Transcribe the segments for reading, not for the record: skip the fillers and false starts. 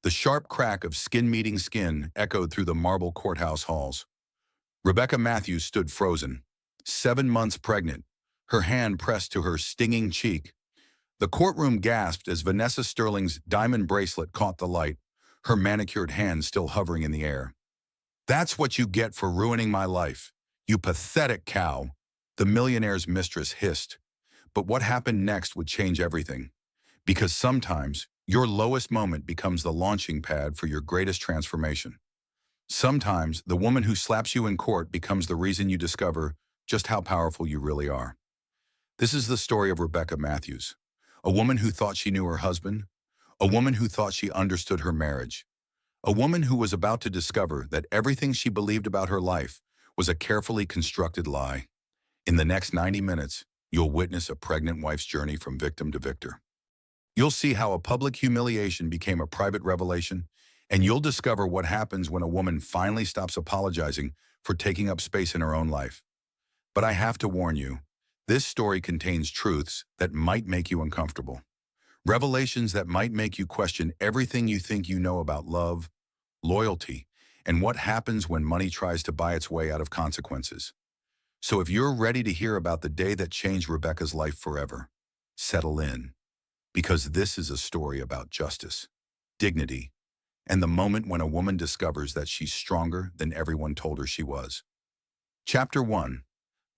The sharp crack of skin meeting skin echoed through the marble courthouse halls. Rebecca Matthews stood frozen, 7 months pregnant, her hand pressed to her stinging cheek. The courtroom gasped as Vanessa Sterling's diamond bracelet caught the light, her manicured hand still hovering in the air. "That's what you get for ruining my life, you pathetic cow," the millionaire's mistress hissed. But what happened next would change everything. Because sometimes, your lowest moment becomes the launching pad for your greatest transformation. Sometimes, the woman who slaps you in court becomes the reason you discover just how powerful you really are. This is the story of Rebecca Matthews, a woman who thought she knew her husband, a woman who thought she understood her marriage, a woman who was about to discover that everything she believed about her life was a carefully constructed lie. In the next 90 minutes, you'll witness a pregnant wife's journey from victim to victor. You'll see how a public humiliation became a private revelation, and you'll discover what happens when a woman finally stops apologizing for taking up space in her own life. But I have to warn you, this story contains truths that might make you uncomfortable. Revelations that might make you question everything you think you know about love, loyalty, and what happens when money tries to buy its way out of consequences. So if you're ready to hear about the day that changed Rebecca's life forever, settle in. Because this is a story about justice, dignity, and the moment when a woman discovers that she's stronger than everyone told her she was. Chapter 1.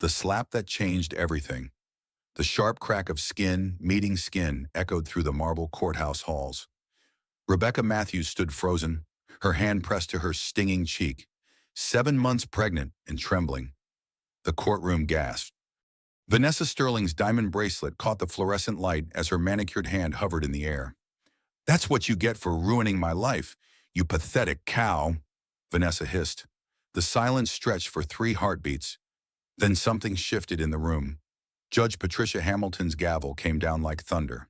The slap that changed everything. The sharp crack of skin meeting skin echoed through the marble courthouse halls. Rebecca Matthews stood frozen, her hand pressed to her stinging cheek, 7 months pregnant and trembling. The courtroom gasped. Vanessa Sterling's diamond bracelet caught the fluorescent light as her manicured hand hovered in the air. "That's what you get for ruining my life, you pathetic cow," Vanessa hissed. The silence stretched for 3 heartbeats. Then something shifted in the room. Judge Patricia Hamilton's gavel came down like thunder.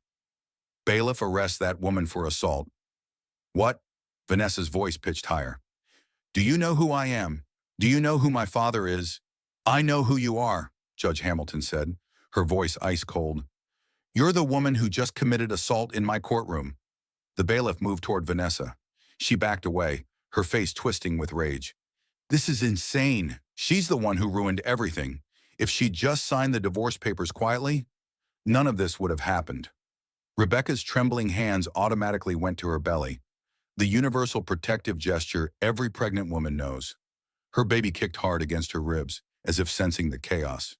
"Bailiff, arrest that woman for assault." "What?" Vanessa's voice pitched higher. "Do you know who I am? Do you know who my father is?" "I know who you are," Judge Hamilton said, her voice ice cold. "You're the woman who just committed assault in my courtroom." The bailiff moved toward Vanessa. She backed away, her face twisting with rage. "This is insane. She's the one who ruined everything. If she'd just signed the divorce papers quietly, none of this would have happened." Rebecca's trembling hands automatically went to her belly, the universal protective gesture every pregnant woman knows. Her baby kicked hard against her ribs, as if sensing the chaos.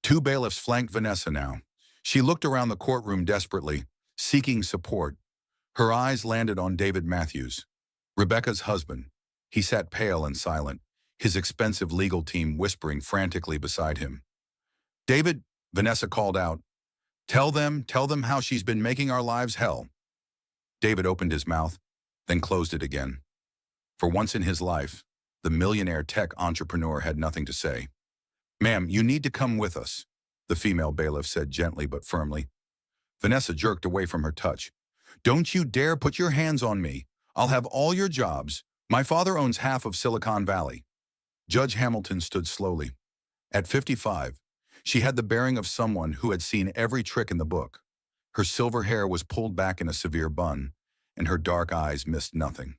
2 bailiffs flanked Vanessa now. She looked around the courtroom desperately, seeking support. Her eyes landed on David Matthews, Rebecca's husband. He sat pale and silent, his expensive legal team whispering frantically beside him. "David," Vanessa called out, tell them how she's been making our lives hell." David opened his mouth, then closed it again. For once in his life, the millionaire tech entrepreneur had nothing to say. "Ma'am, you need to come with us," the female bailiff said gently but firmly. Vanessa jerked away from her touch. "Don't you dare put your hands on me. I'll have all your jobs. My father owns half of Silicon Valley." Judge Hamilton stood slowly. At 55, she had the bearing of someone who had seen every trick in the book. Her silver hair was pulled back in a severe bun, and her dark eyes missed nothing.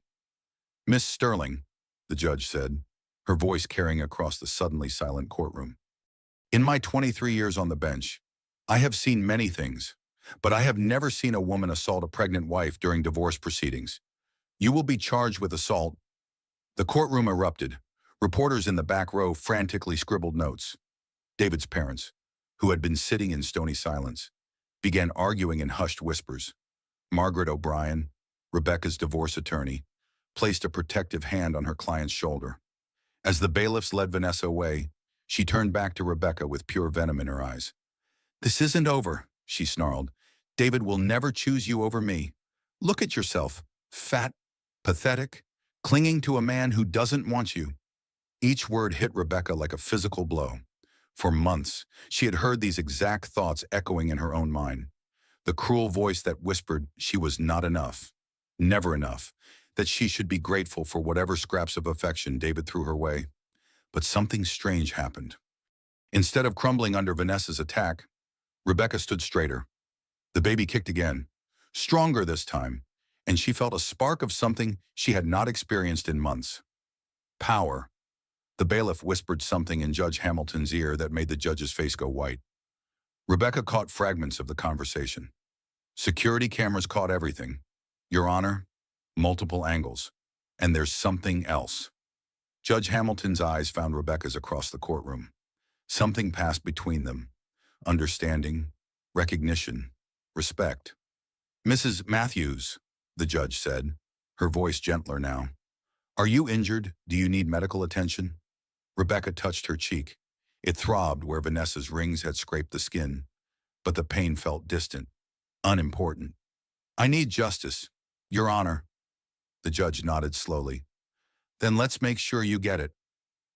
"Miss Sterling," the judge said, her voice carrying across the suddenly silent courtroom. "In my 23 years on the bench, I have seen many things, but I have never seen a woman assault a pregnant wife during divorce proceedings. You will be charged with assault." The courtroom erupted. Reporters in the back row frantically scribbled notes. David's parents, who had been sitting in stony silence, began arguing in hushed whispers. Margaret O'Brien, Rebecca's divorce attorney, placed a protective hand on her client's shoulder. As the bailiffs led Vanessa away, she turned back to Rebecca with pure venom in her eyes. "This isn't over," she snarled. "David will never choose you over me. Look at yourself, fat, pathetic, clinging to a man who doesn't want you." Each word hit Rebecca like a physical blow. For months, she had heard these exact thoughts echoing in her own mind. The cruel voice that whispered she was not enough, never enough, that she should be grateful for whatever scraps of affection David threw her way. But something strange happened. Instead of crumbling under Vanessa's attack, Rebecca stood straighter. The baby kicked again, stronger this time, and she felt a spark of something she had not experienced in months. Power. The bailiff whispered something in Judge Hamilton's ear that made the judge's face go white. Rebecca caught fragments of the conversation. Security cameras caught everything. Your Honor, multiple angles. And there's something else. Judge Hamilton's eyes found Rebecca's across the courtroom. Something passed between them. Understanding, recognition, respect. Mrs. Matthews, the judge said, her voice gentler now. Are you injured? Do you need medical attention? Rebecca touched her cheek. It throbbed where Vanessa's rings had scraped the skin, but the pain felt distant, unimportant. I need justice, Your Honor. The judge nodded slowly. Then let's make sure you get it.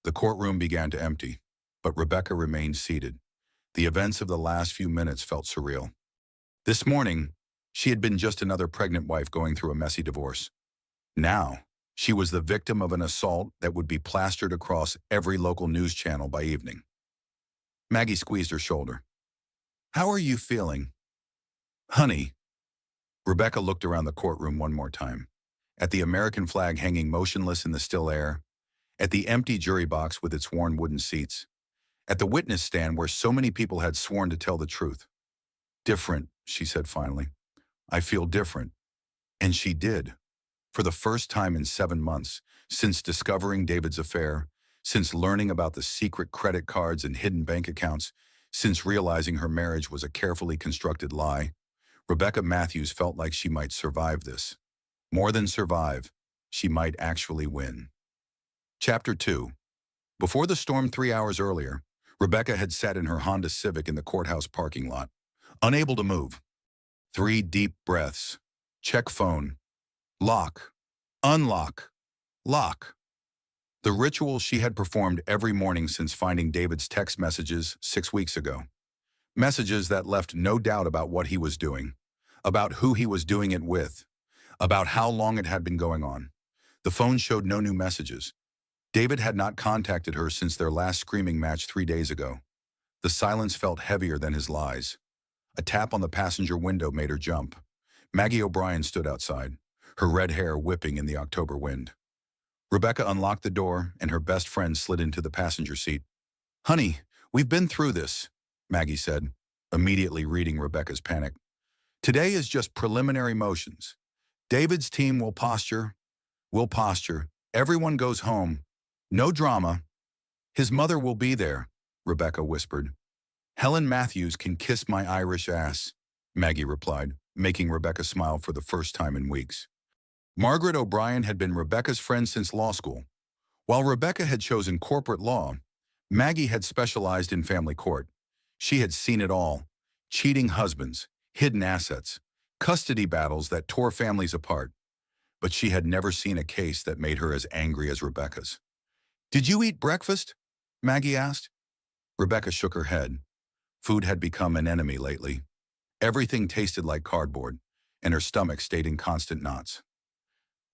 The courtroom began to empty, but Rebecca remained seated. The events of the last few minutes felt surreal. This morning, she had been just another pregnant wife going through a messy divorce. Now, she was the victim of an assault that would be plastered across every local news channel by evening. Maggie squeezed her shoulder. How are you feeling? Honey. Rebecca looked around the courtroom one more time. At the American flag hanging motionless in the still air, at the empty jury box with its worn wooden seats, at the witness stand where so many people had sworn to tell the truth. Different, she said finally. I feel different. And she did. For the first time in 7 months, since discovering David's affair, since learning about the secret credit cards and hidden bank accounts, since realizing her marriage was a carefully constructed lie, Rebecca Matthews felt like she might survive this. More than survive, she might actually win. Chapter 2. Before the storm 3 hours earlier, Rebecca had sat in her Honda Civic in the courthouse parking lot, unable to move. 3 deep breaths. Check phone. Lock. Unlock. Lock. The ritual she had performed every morning since finding David's text messages 6 weeks ago. Messages that left no doubt about what he was doing, about who he was doing it with, about how long it had been going on. The phone showed no new messages. David had not contacted her since their last screaming match 3 days ago. The silence felt heavier than his lies. A tap on the passenger window made her jump. Maggie O'Brien stood outside, her red hair whipping in the October wind. Rebecca unlocked the door, and her best friend slid into the passenger seat. Honey, we've been through this, Maggie said, immediately reading Rebecca's panic. Today is just preliminary motions. David's team will posture. Everyone goes home. No drama. His mother will be there, Rebecca whispered. Helen Matthews can kiss my Irish ass, Maggie replied, making Rebecca smile for the first time in weeks. Margaret O'Brien had been Rebecca's friend since law school. While Rebecca had chosen corporate law, Maggie had specialized in family court. She had seen it all: cheating husbands, hidden assets, custody battles that tore families apart. But she had never seen a case that made her as angry as Rebecca's. Did you eat breakfast? Maggie asked. Rebecca shook her head. Food had become an enemy lately. Everything tasted like cardboard, and her stomach stayed in constant knots.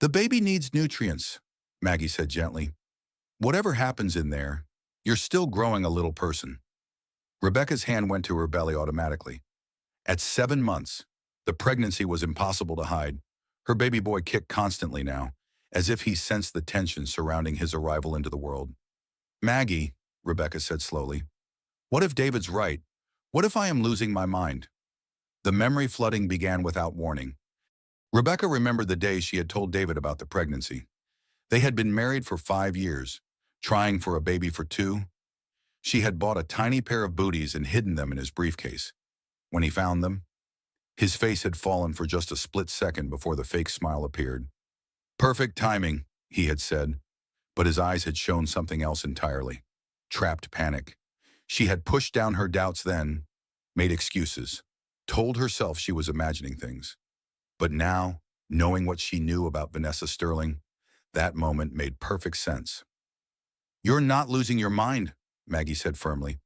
The baby needs nutrients, Maggie said gently. Whatever happens in there, you're still growing a little person. Rebecca's hand went to her belly automatically. At 7 months, the pregnancy was impossible to hide. Her baby boy kicked constantly now, as if he sensed the tension surrounding his arrival into the world. Maggie, Rebecca said slowly, what if David's right? What if I am losing my mind? The memory flooding began without warning. Rebecca remembered the day she had told David about the pregnancy. They had been married for 5 years, trying for a baby for 2. She had bought a tiny pair of booties and hidden them in his briefcase. When he found them, his face had fallen for just a split second before the fake smile appeared. Perfect timing, he had said, but his eyes had shown something else entirely. Trapped panic. She had pushed down her doubts then, made excuses, told herself she was imagining things. But now, knowing what she knew about Vanessa Sterling, that moment made perfect sense. You're not losing your mind, Maggie said firmly.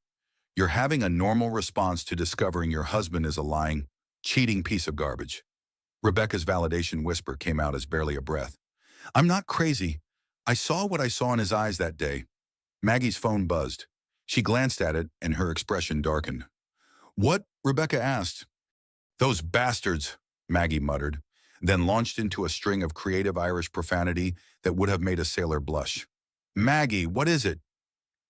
You're having a normal response to discovering your husband is a lying, cheating piece of garbage. Rebecca's validation whisper came out as barely a breath. I'm not crazy. I saw what I saw in his eyes that day. Maggie's phone buzzed. She glanced at it, and her expression darkened. What? Rebecca asked. Those bastards, Maggie muttered. then launched into a string of creative Irish profanity that would have made a sailor blush. "Maggie, what is it?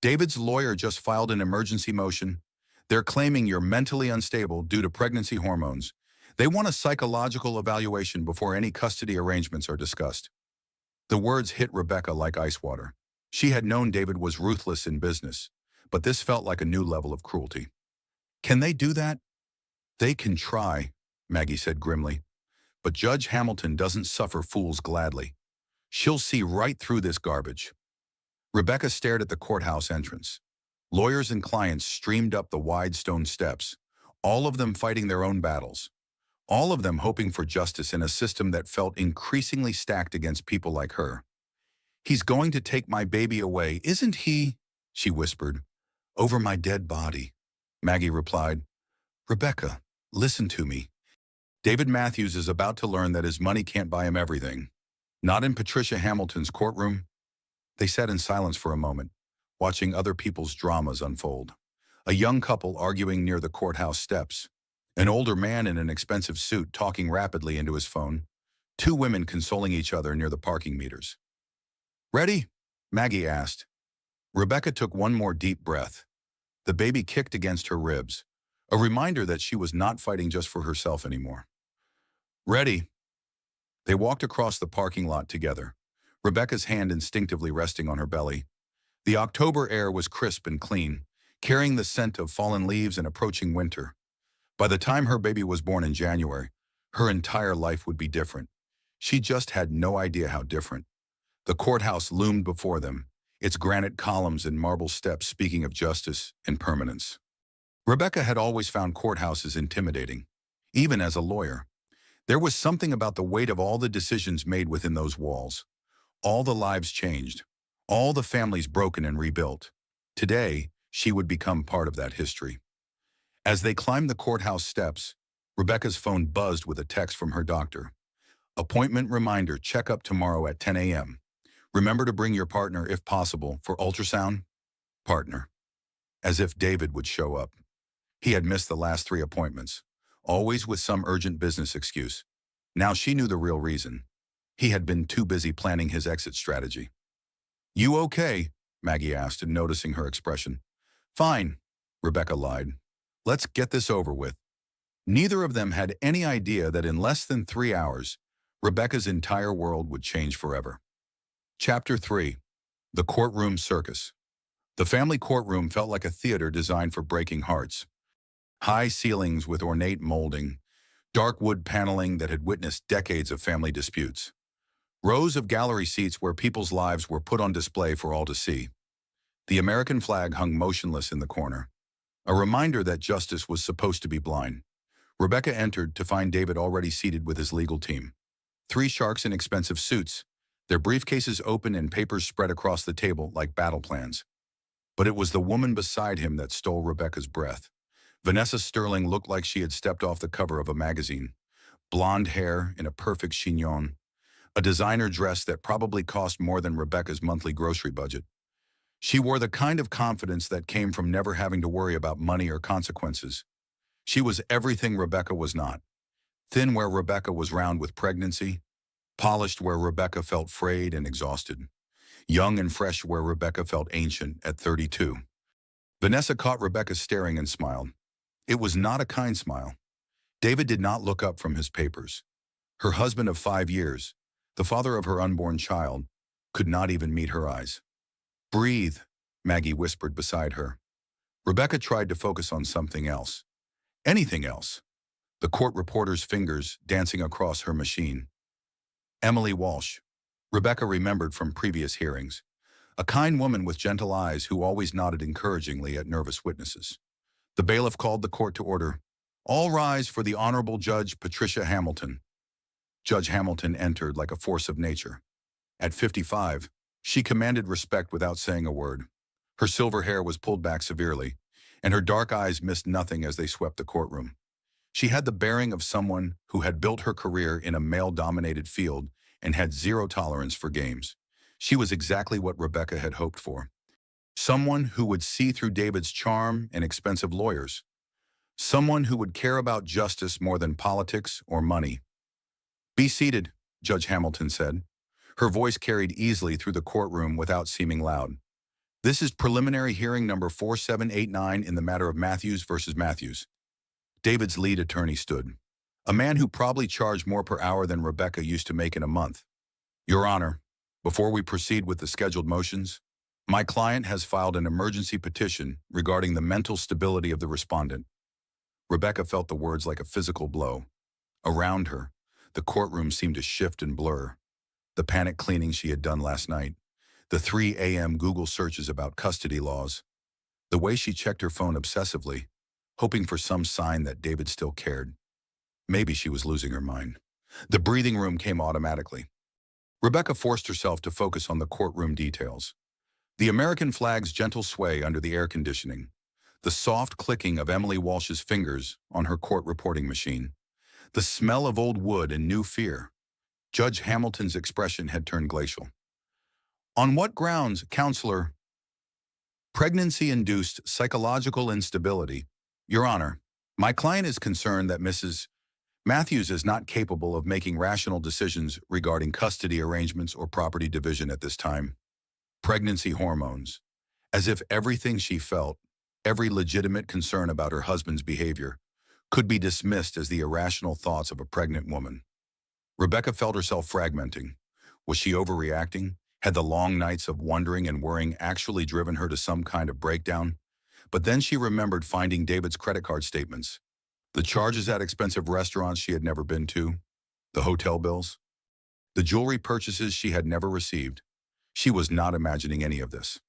David's lawyer just filed an emergency motion. They're claiming you're mentally unstable due to pregnancy hormones. They want a psychological evaluation before any custody arrangements are discussed." The words hit Rebecca like ice water. She had known David was ruthless in business, but this felt like a new level of cruelty. "Can they do that?" "They can try," Maggie said grimly. "But Judge Hamilton doesn't suffer fools gladly. She'll see right through this garbage." Rebecca stared at the courthouse entrance. Lawyers and clients streamed up the wide stone steps, all of them fighting their own battles, all of them hoping for justice in a system that felt increasingly stacked against people like her. "He's going to take my baby away, isn't he?" she whispered. "Over my dead body," Maggie replied. "Rebecca, listen to me. David Matthews is about to learn that his money can't buy him everything. Not in Patricia Hamilton's courtroom." They sat in silence for a moment, watching other people's dramas unfold. A young couple arguing near the courthouse steps. An older man in an expensive suit talking rapidly into his phone. Two women consoling each other near the parking meters. "Ready?" Maggie asked. Rebecca took one more deep breath. The baby kicked against her ribs, a reminder that she was not fighting just for herself anymore. "Ready." They walked across the parking lot together, Rebecca's hand instinctively resting on her belly. The October air was crisp and clean, carrying the scent of fallen leaves and approaching winter. By the time her baby was born in January, her entire life would be different. She just had no idea how different. The courthouse loomed before them, its granite columns and marble steps speaking of justice and permanence. Rebecca had always found courthouses intimidating, even as a lawyer. There was something about the weight of all the decisions made within those walls. All the lives changed, all the families broken and rebuilt. Today, she would become part of that history. As they climbed the courthouse steps, Rebecca's phone buzzed with a text from her doctor. "Appointment reminder, check up tomorrow at 10 a.m. Remember to bring your partner if possible for ultrasound." Partner. As if David would show up. He had missed the last 3 appointments, always with some urgent business excuse. Now she knew the real reason. He had been too busy planning his exit strategy. "You okay?" Maggie asked, noticing her expression. "Fine," Rebecca lied. "Let's get this over with." Neither of them had any idea that in less than 3 hours, Rebecca's entire world would change forever. Chapter 3. The Courtroom Circus. The family courtroom felt like a theater designed for breaking hearts. High ceilings with ornate molding, dark wood paneling that had witnessed decades of family disputes. Rows of gallery seats where people's lives were put on display for all to see. The American flag hung motionless in the corner, a reminder that justice was supposed to be blind. Rebecca entered to find David already seated with his legal team. 3 sharks in expensive suits, their briefcases open and papers spread across the table like battle plans. But it was the woman beside him that stole Rebecca's breath. Vanessa Sterling looked like she had stepped off the cover of a magazine. Blonde hair in a perfect chignon, a designer dress that probably cost more than Rebecca's monthly grocery budget. She wore the kind of confidence that came from never having to worry about money or consequences. She was everything Rebecca was not. Thin where Rebecca was round with pregnancy, polished where Rebecca felt frayed and exhausted, young and fresh where Rebecca felt ancient at 32. Vanessa caught Rebecca staring and smiled. It was not a kind smile. David did not look up from his papers. Her husband of 5 years, the father of her unborn child, could not even meet her eyes. "Breathe," Maggie whispered beside her. Rebecca tried to focus on something else. Anything else. The court reporter's fingers dancing across her machine. Emily Walsh. Rebecca remembered from previous hearings. A kind woman with gentle eyes who always nodded encouragingly at nervous witnesses. The bailiff called the court to order. "All rise for the Honorable Judge Patricia Hamilton." Judge Hamilton entered like a force of nature. At 55, she commanded respect without saying a word. Her silver hair was pulled back severely, and her dark eyes missed nothing as they swept the courtroom. She had the bearing of someone who had built her career in a male-dominated field and had zero tolerance for games. She was exactly what Rebecca had hoped for. Someone who would see through David's charm and expensive lawyers. Someone who would care about justice more than politics or money. Be seated, Judge Hamilton said. Her voice carried easily through the courtroom without seeming loud. This is preliminary hearing number 4789 in the matter of Matthews versus Matthews. David's lead attorney stood. A man who probably charged more per hour than Rebecca used to make in a month. Your Honor, before we proceed with the scheduled motions, my client has filed an emergency petition regarding the mental stability of the respondent. Rebecca felt the words like a physical blow. Around her, the courtroom seemed to shift and blur. The panic cleaning she had done last night, the 3 a.m. Google searches about custody laws, the way she checked her phone obsessively, hoping for some sign that David still cared. Maybe she was losing her mind. The breathing room came automatically. Rebecca forced herself to focus on the courtroom details. The American flag's gentle sway under the air conditioning, the soft clicking of Emily Walsh's fingers on her court reporting machine, the smell of old wood and new fear. Judge Hamilton's expression had turned glacial. On what grounds, Counselor? Pregnancy-induced psychological instability. Your Honor, my client is concerned that Mrs. Matthews is not capable of making rational decisions regarding custody arrangements or property division at this time. Pregnancy hormones. As if everything she felt, every legitimate concern about her husband's behavior, could be dismissed as the irrational thoughts of a pregnant woman. Rebecca felt herself fragmenting. Was she overreacting? Had the long nights of wondering and worrying actually driven her to some kind of breakdown? But then she remembered finding David's credit card statements, the charges at expensive restaurants she had never been to, the hotel bills, the jewelry purchases she had never received. She was not imagining any of this.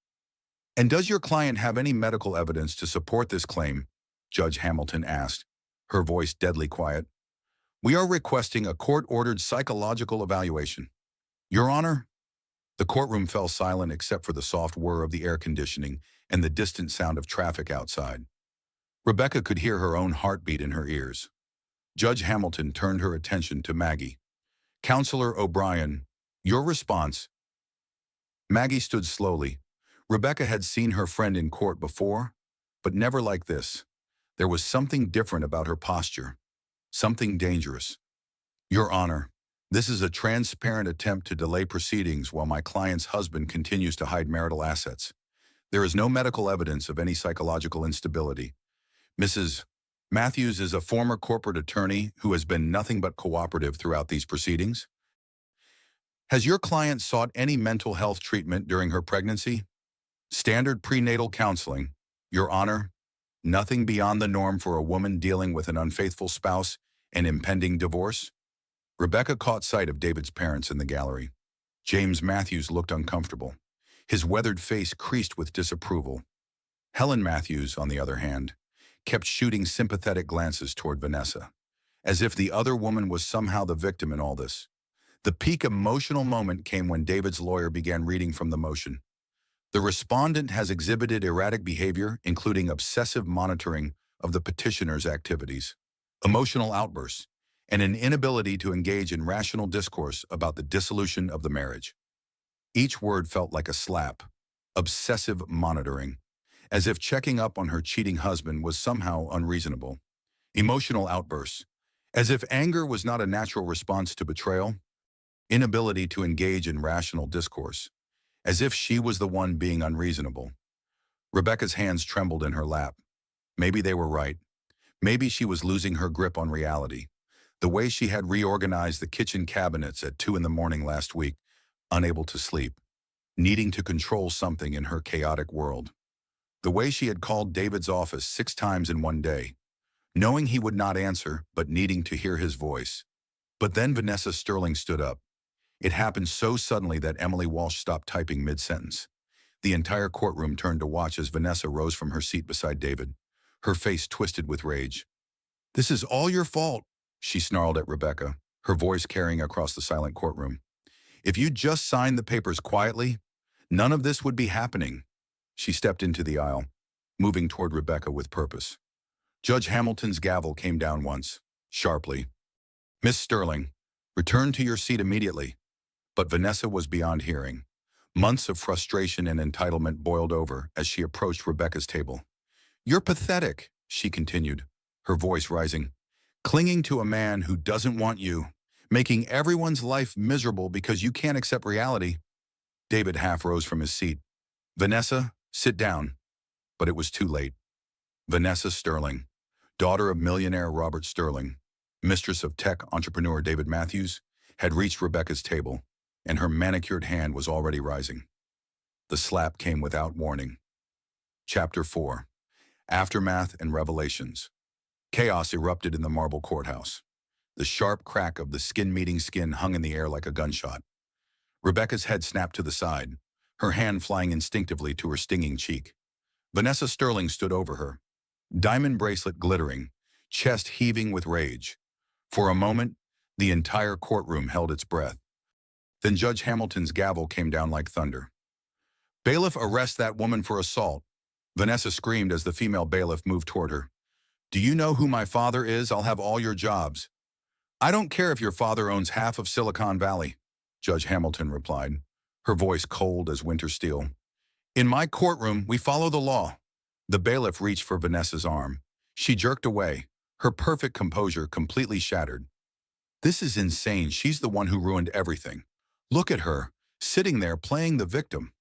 And does your client have any medical evidence to support this claim? Judge Hamilton asked, her voice deadly quiet. We are requesting a court-ordered psychological evaluation. Your Honor? The courtroom fell silent except for the soft whir of the air conditioning and the distant sound of traffic outside. Rebecca could hear her own heartbeat in her ears. Judge Hamilton turned her attention to Maggie. Counselor O'Brien, your response. Maggie stood slowly. Rebecca had seen her friend in court before, but never like this. There was something different about her posture. Something dangerous. Your Honor, this is a transparent attempt to delay proceedings while my client's husband continues to hide marital assets. There is no medical evidence of any psychological instability. Mrs. Matthews is a former corporate attorney who has been nothing but cooperative throughout these proceedings. Has your client sought any mental health treatment during her pregnancy? Standard prenatal counseling. Your Honor, nothing beyond the norm for a woman dealing with an unfaithful spouse and impending divorce? Rebecca caught sight of David's parents in the gallery. James Matthews looked uncomfortable. His weathered face creased with disapproval. Helen Matthews, on the other hand, kept shooting sympathetic glances toward Vanessa, as if the other woman was somehow the victim in all this. The peak emotional moment came when David's lawyer began reading from the motion. The respondent has exhibited erratic behavior, including obsessive monitoring of the petitioner's activities, emotional outbursts, and an inability to engage in rational discourse about the dissolution of the marriage. Each word felt like a slap. Obsessive monitoring, as if checking up on her cheating husband was somehow unreasonable. Emotional outbursts, as if anger was not a natural response to betrayal. Inability to engage in rational discourse, as if she was the one being unreasonable. Rebecca's hands trembled in her lap. Maybe they were right. Maybe she was losing her grip on reality. The way she had reorganized the kitchen cabinets at 2 a.m. last week, unable to sleep, needing to control something in her chaotic world. The way she had called David's office 6 times in one day, knowing he would not answer but needing to hear his voice. But then Vanessa Sterling stood up. It happened so suddenly that Emily Walsh stopped typing mid-sentence. The entire courtroom turned to watch as Vanessa rose from her seat beside David, her face twisted with rage. "This is all your fault," she snarled at Rebecca, her voice carrying across the silent courtroom. "If you just signed the papers quietly, none of this would be happening." She stepped into the aisle, moving toward Rebecca with purpose. Judge Hamilton's gavel came down once, sharply. "Miss Sterling, return to your seat immediately." But Vanessa was beyond hearing. Months of frustration and entitlement boiled over as she approached Rebecca's table. "You're pathetic," she continued, her voice rising. "Clinging to a man who doesn't want you, making everyone's life miserable because you can't accept reality. David half rose from his seat. Vanessa, sit down. But it was too late. Vanessa Sterling, daughter of millionaire Robert Sterling, mistress of tech entrepreneur David Matthews, had reached Rebecca's table, and her manicured hand was already rising. The slap came without warning. Chapter 4. Aftermath and Revelations. Chaos erupted in the marble courthouse. The sharp crack of the skin meeting skin hung in the air like a gunshot. Rebecca's head snapped to the side, her hand flying instinctively to her stinging cheek. Vanessa Sterling stood over her, diamond bracelet glittering, chest heaving with rage. For a moment, the entire courtroom held its breath. Then Judge Hamilton's gavel came down like thunder. "Bailiff, arrest that woman for assault," Vanessa screamed as the female bailiff moved toward her. "Do you know who my father is? I'll have all your jobs." "I don't care if your father owns half of Silicon Valley," Judge Hamilton replied, her voice cold as winter steel. "In my courtroom, we follow the law." The bailiff reached for Vanessa's arm. She jerked away, her perfect composure completely shattered. "This is insane. She's the one who ruined everything. Look at her, sitting there playing the victim."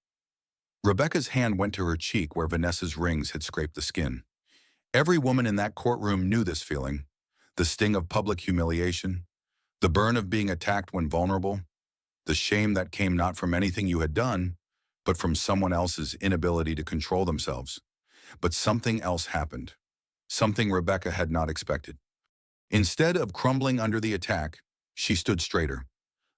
Rebecca's hand went to her cheek where Vanessa's rings had scraped the skin. Every woman in that courtroom knew this feeling. The sting of public humiliation, the burn of being attacked when vulnerable, the shame that came not from anything you had done, but from someone else's inability to control themselves. But something else happened. Something Rebecca had not expected. Instead of crumbling under the attack, she stood straighter.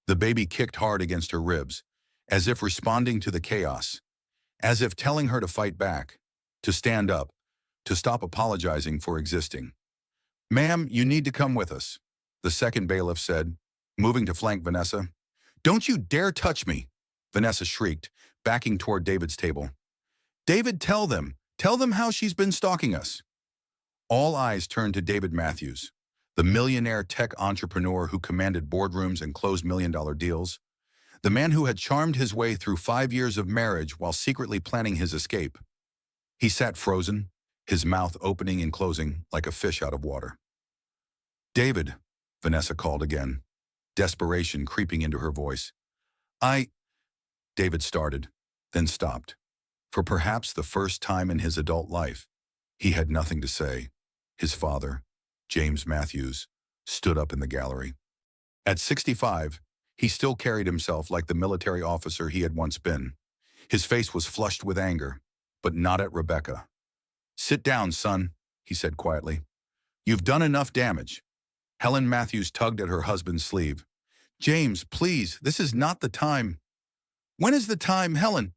The baby kicked hard against her ribs, as if responding to the chaos, as if telling her to fight back, to stand up, to stop apologizing for existing. "Ma'am, you need to come with us," the second bailiff said, moving to flank Vanessa. "Don't you dare touch me," Vanessa shrieked, backing toward David's table. "David, tell them how she's been stalking us." All eyes turned to David Matthews, the millionaire tech entrepreneur who commanded boardrooms and closed million-dollar deals, the man who had charmed his way through 5 years of marriage while secretly planning his escape. He sat frozen, his mouth opening and closing like a fish out of water. "David," Vanessa called again, desperation creeping into her voice. David started, then stopped. For perhaps the first time in his adult life, he had nothing to say. His father, James Matthews, stood up in the gallery. At 65, he still carried himself like the military officer he had once been. His face was flushed with anger, but not at Rebecca. "Sit down, son," he said quietly. "You've done enough damage." Helen Matthews tugged at her husband's sleeve. "James, please, this is not the time." "When is the time, Helen?"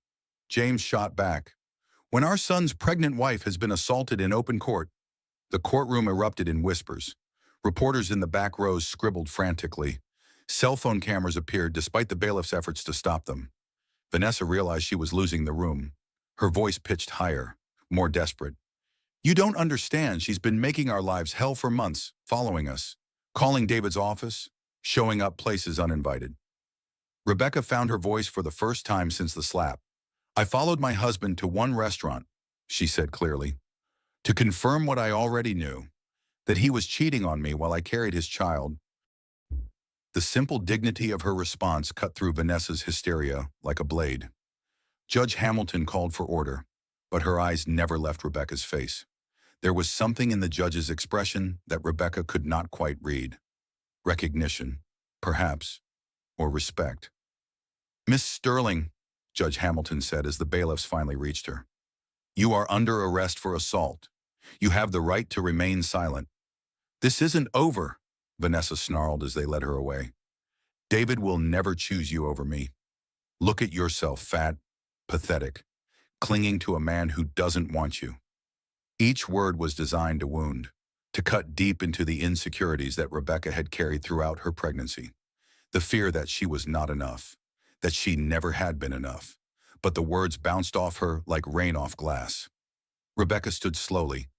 James shot back. "When our son's pregnant wife has been assaulted in open court." The courtroom erupted in whispers. Reporters in the back rows scribbled frantically. Cell phone cameras appeared despite the bailiff's efforts to stop them. Vanessa realized she was losing the room. Her voice pitched higher, more desperate. "You don't understand. She's been making our lives hell for months, following us, calling David's office, showing up places uninvited." Rebecca found her voice for the first time since the slap. "I followed my husband to one restaurant," she said clearly, "to confirm what I already knew, that he was cheating on me while I carried his child." The simple dignity of her response cut through Vanessa's hysteria like a blade. Judge Hamilton called for order, but her eyes never left Rebecca's face. There was something in the judge's expression that Rebecca could not quite read. Recognition, perhaps, or respect. "Miss Sterling," Judge Hamilton said as the bailiffs finally reached her, "you are under arrest for assault. You have the right to remain silent." "This isn't over," Vanessa snarled as they led her away. "David will never choose you over me. Look at yourself, fat, pathetic, clinging to a man who doesn't want you." Each word was designed to wound, to cut deep into the insecurities that Rebecca had carried throughout her pregnancy. The fear that she was not enough, that she never had been enough. But the words bounced off her like rain off glass. Rebecca stood slowly,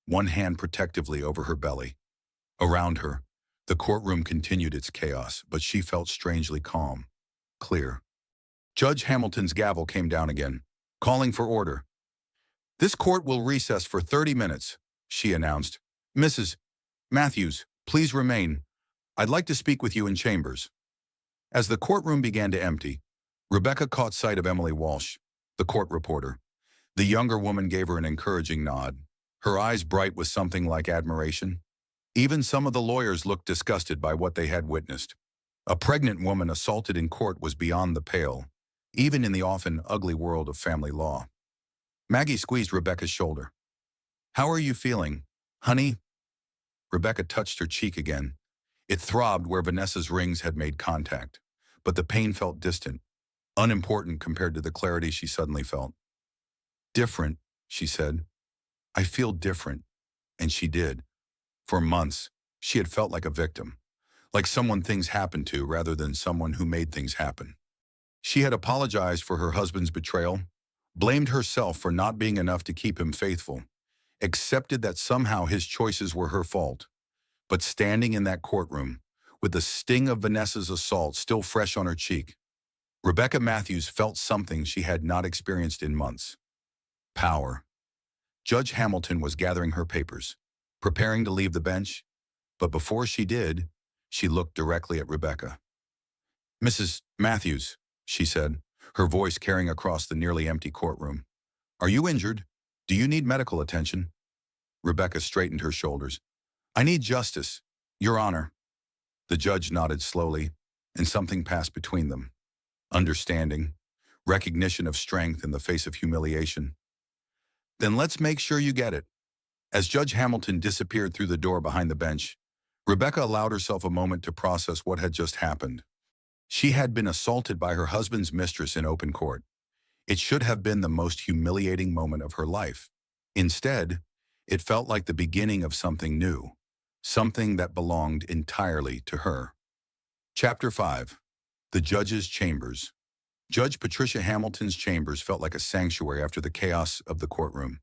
one hand protectively over her belly. Around her, the courtroom continued its chaos, but she felt strangely calm, clear. Judge Hamilton's gavel came down again, calling for order. "This court will recess for 30 minutes, she announced. "Mrs. Matthews, please remain. I'd like to speak with you in chambers." As the courtroom began to empty, Rebecca caught sight of Emily Walsh, the court reporter. The younger woman gave her an encouraging nod, her eyes bright with something like admiration. Even some of the lawyers looked disgusted by what they had witnessed. A pregnant woman assaulted in court was beyond the pale, even in the often ugly world of family law. Maggie squeezed Rebecca's shoulder. "How are you feeling, honey?" Rebecca touched her cheek again. It throbbed where Vanessa's rings had made contact, but the pain felt distant, unimportant compared to the clarity she suddenly felt. "Different," she said. "I feel different." And she did. For months, she had felt like a victim, like someone things happened to rather than someone who made things happen. She had apologized for her husband's betrayal, blamed herself for not being enough to keep him faithful, accepted that somehow his choices were her fault. But standing in that courtroom, with the sting of Vanessa's assault still fresh on her cheek, Rebecca Matthews felt something she had not experienced in months. Power. Judge Hamilton was gathering her papers, preparing to leave the bench, but before she did, she looked directly at Rebecca. "Mrs. Matthews," she said, her voice carrying across the nearly empty courtroom. "Are you injured? Do you need medical attention?" Rebecca straightened her shoulders. "I need justice, Your Honor." The judge nodded slowly, and something passed between them. Understanding, recognition of strength in the face of humiliation. "Then let's make sure you get it." As Judge Hamilton disappeared through the door behind the bench, Rebecca allowed herself a moment to process what had just happened. She had been assaulted by her husband's mistress in open court. It should have been the most humiliating moment of her life. Instead, it felt like the beginning of something new, something that belonged entirely to her. Chapter 5. The Judge's Chambers. Judge Patricia Hamilton's chambers felt like a sanctuary after the chaos of the courtroom.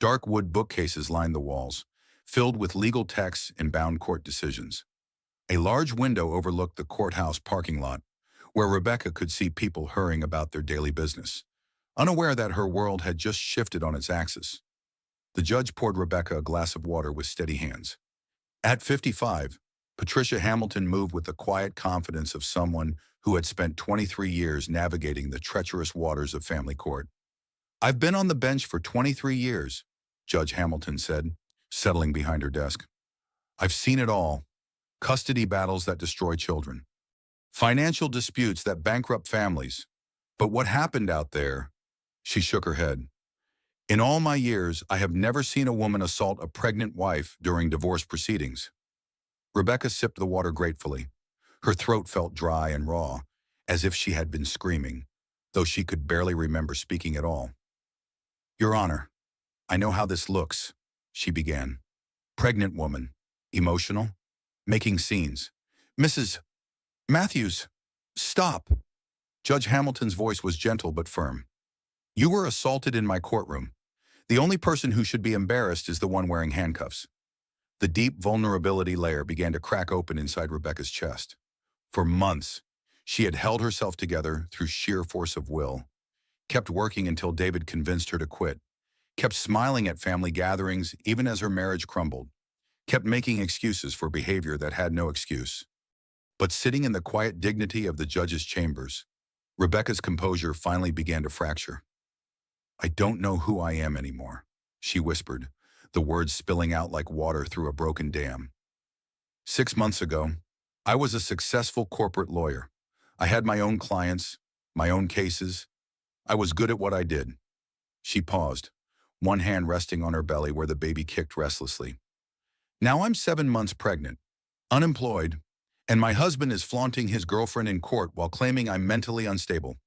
Dark wood bookcases lined the walls, filled with legal texts and bound court decisions. A large window overlooked the courthouse parking lot, where Rebecca could see people hurrying about their daily business, unaware that her world had just shifted on its axis. The judge poured Rebecca a glass of water with steady hands. At 55, Patricia Hamilton moved with the quiet confidence of someone who had spent 23 years navigating the treacherous waters of family court. "I've been on the bench for 23 years, Judge Hamilton said, settling behind her desk. "I've seen it all. Custody battles that destroy children. Financial disputes that bankrupt families. But what happened out there?" She shook her head. "In all my years, I have never seen a woman assault a pregnant wife during divorce proceedings." Rebecca sipped the water gratefully. Her throat felt dry and raw, as if she had been screaming, though she could barely remember speaking at all. "Your Honor, I know how this looks," she began. "Pregnant woman, emotional, making scenes. Mrs. Matthews, stop." Judge Hamilton's voice was gentle but firm. "You were assaulted in my courtroom. The only person who should be embarrassed is the one wearing handcuffs." The deep vulnerability layer began to crack open inside Rebecca's chest. For months, she had held herself together through sheer force of will, kept working until David convinced her to quit, kept smiling at family gatherings even as her marriage crumbled, kept making excuses for behavior that had no excuse. But sitting in the quiet dignity of the judge's chambers, Rebecca's composure finally began to fracture. "I don't know who I am anymore," she whispered, the words spilling out like water through a broken dam. 6 months ago, I was a successful corporate lawyer. I had my own clients, my own cases. I was good at what I did. She paused, one hand resting on her belly where the baby kicked restlessly. Now I'm 7 months pregnant, unemployed, and my husband is flaunting his girlfriend in court while claiming I'm mentally unstable.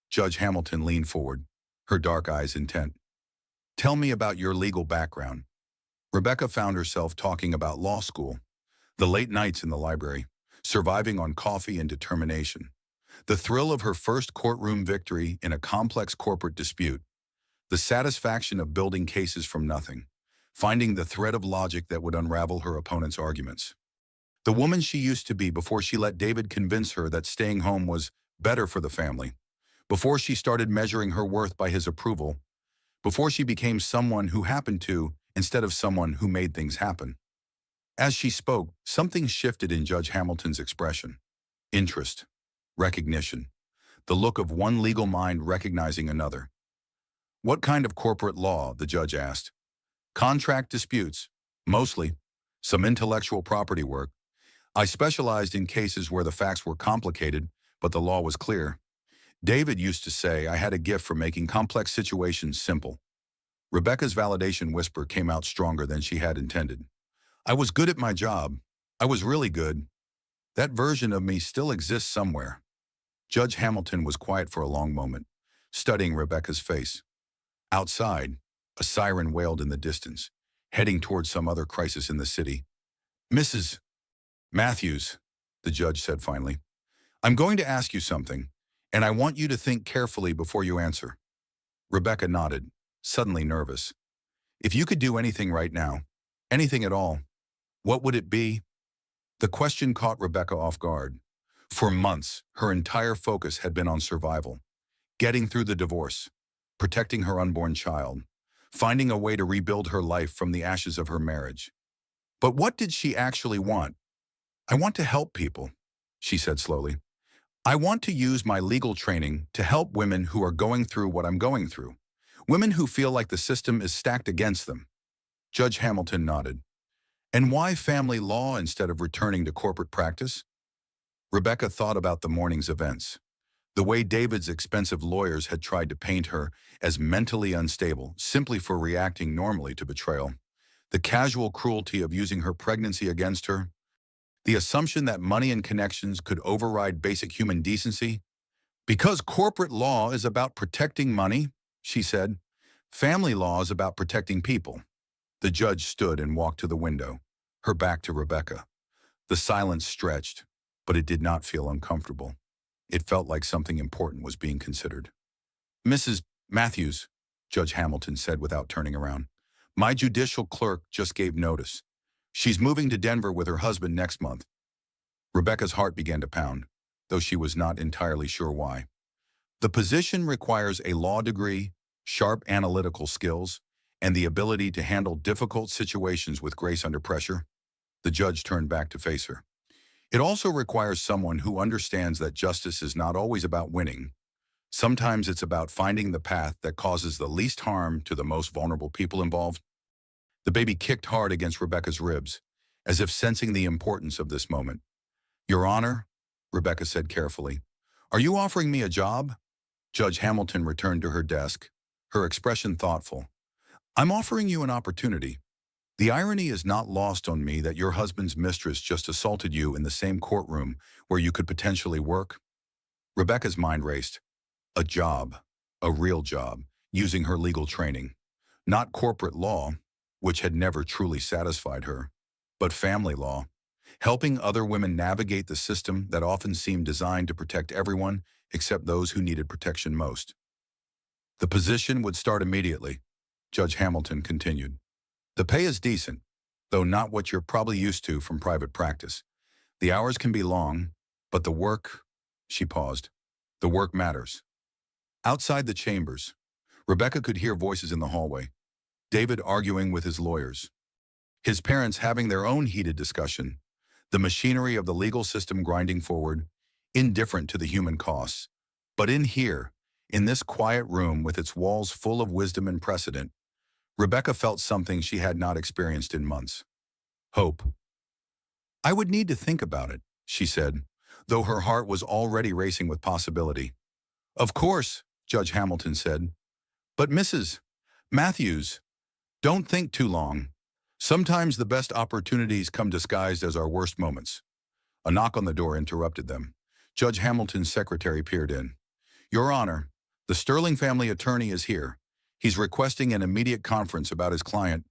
Judge Hamilton leaned forward, her dark eyes intent. "Tell me about your legal background." Rebecca found herself talking about law school, the late nights in the library, surviving on coffee and determination, the thrill of her first courtroom victory in a complex corporate dispute, the satisfaction of building cases from nothing, finding the thread of logic that would unravel her opponent's arguments. The woman she used to be before she let David convince her that staying home was better for the family, before she started measuring her worth by his approval, before she became someone who happened to instead of someone who made things happen. As she spoke, something shifted in Judge Hamilton's expression. Interest, recognition, the look of one legal mind recognizing another. What kind of corporate law? The judge asked. Contract disputes, mostly. Some intellectual property work. I specialized in cases where the facts were complicated, but the law was clear. David used to say I had a gift for making complex situations simple. Rebecca's validation whisper came out stronger than she had intended. I was good at my job. I was really good. That version of me still exists somewhere. Judge Hamilton was quiet for a long moment, studying Rebecca's face. Outside, a siren wailed in the distance, heading towards some other crisis in the city. Mrs. Matthews, the judge said finally, I'm going to ask you something, and I want you to think carefully before you answer. Rebecca nodded, suddenly nervous. If you could do anything right now, anything at all, what would it be? The question caught Rebecca off guard. For months, her entire focus had been on survival, getting through the divorce, protecting her unborn child, finding a way to rebuild her life from the ashes of her marriage. But what did she actually want? I want to help people, she said slowly. I want to use my legal training to help women who are going through what I'm going through, women who feel like the system is stacked against them. Judge Hamilton nodded. And why family law instead of returning to corporate practice? Rebecca thought about the morning's events. The way David's expensive lawyers had tried to paint her as mentally unstable simply for reacting normally to betrayal. The casual cruelty of using her pregnancy against her. The assumption that money and connections could override basic human decency. Because corporate law is about protecting money, she said, family law is about protecting people. The judge stood and walked to the window, her back to Rebecca. The silence stretched, but it did not feel uncomfortable. It felt like something important was being considered. Mrs. Matthews, Judge Hamilton said without turning around, my judicial clerk just gave notice. She's moving to Denver with her husband next month. Rebecca's heart began to pound, though she was not entirely sure why. The position requires a law degree, sharp analytical skills, and the ability to handle difficult situations with grace under pressure. The judge turned back to face her. It also requires someone who understands that justice is not always about winning. Sometimes it's about finding the path that causes the least harm to the most vulnerable people involved. The baby kicked hard against Rebecca's ribs, as if sensing the importance of this moment. Your Honor, Rebecca said carefully, are you offering me a job? Judge Hamilton returned to her desk, her expression thoughtful. I'm offering you an opportunity. The irony is not lost on me that your husband's mistress just assaulted you in the same courtroom where you could potentially work. Rebecca's mind raced. A job, a real job, using her legal training. Not corporate law, which had never truly satisfied her, but family law, helping other women navigate the system that often seemed designed to protect everyone except those who needed protection most. The position would start immediately, Judge Hamilton continued. The pay is decent, though not what you're probably used to from private practice. The hours can be long, but the work, she paused, the work matters. Outside the chambers, Rebecca could hear voices in the hallway, David arguing with his lawyers, his parents having their own heated discussion, the machinery of the legal system grinding forward, indifferent to the human costs. But in here, in this quiet room with its walls full of wisdom and precedent, Rebecca felt something she had not experienced in months. Hope. I would need to think about it, she said, though her heart was already racing with possibility. Of course, Judge Hamilton said. But Mrs. Matthews, don't think too long. Sometimes the best opportunities come disguised as our worst moments. A knock on the door interrupted them. Judge Hamilton's secretary peered in. Your Honor, the Sterling family attorney is here. He's requesting an immediate conference about his client.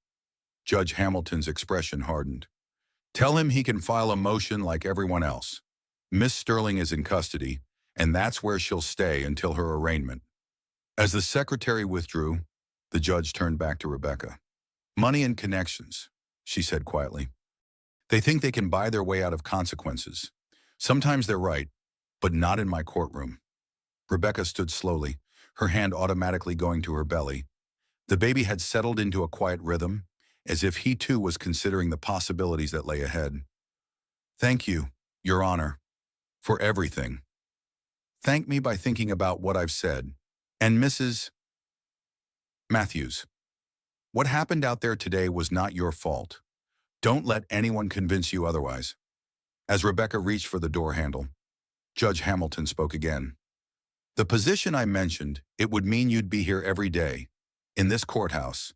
Judge Hamilton's expression hardened. Tell him he can file a motion like everyone else. Miss Sterling is in custody, and that's where she'll stay until her arraignment. As the secretary withdrew, the judge turned back to Rebecca. Money and connections, she said quietly. They think they can buy their way out of consequences. Sometimes they're right, but not in my courtroom. Rebecca stood slowly, her hand automatically going to her belly. The baby had settled into a quiet rhythm, as if he too was considering the possibilities that lay ahead. Thank you, Your Honor, for everything. Thank me by thinking about what I've said. And Mrs. Matthews, what happened out there today was not your fault. Don't let anyone convince you otherwise. As Rebecca reached for the door handle, Judge Hamilton spoke again. The position I mentioned, it would mean you'd be here every day, in this courthouse,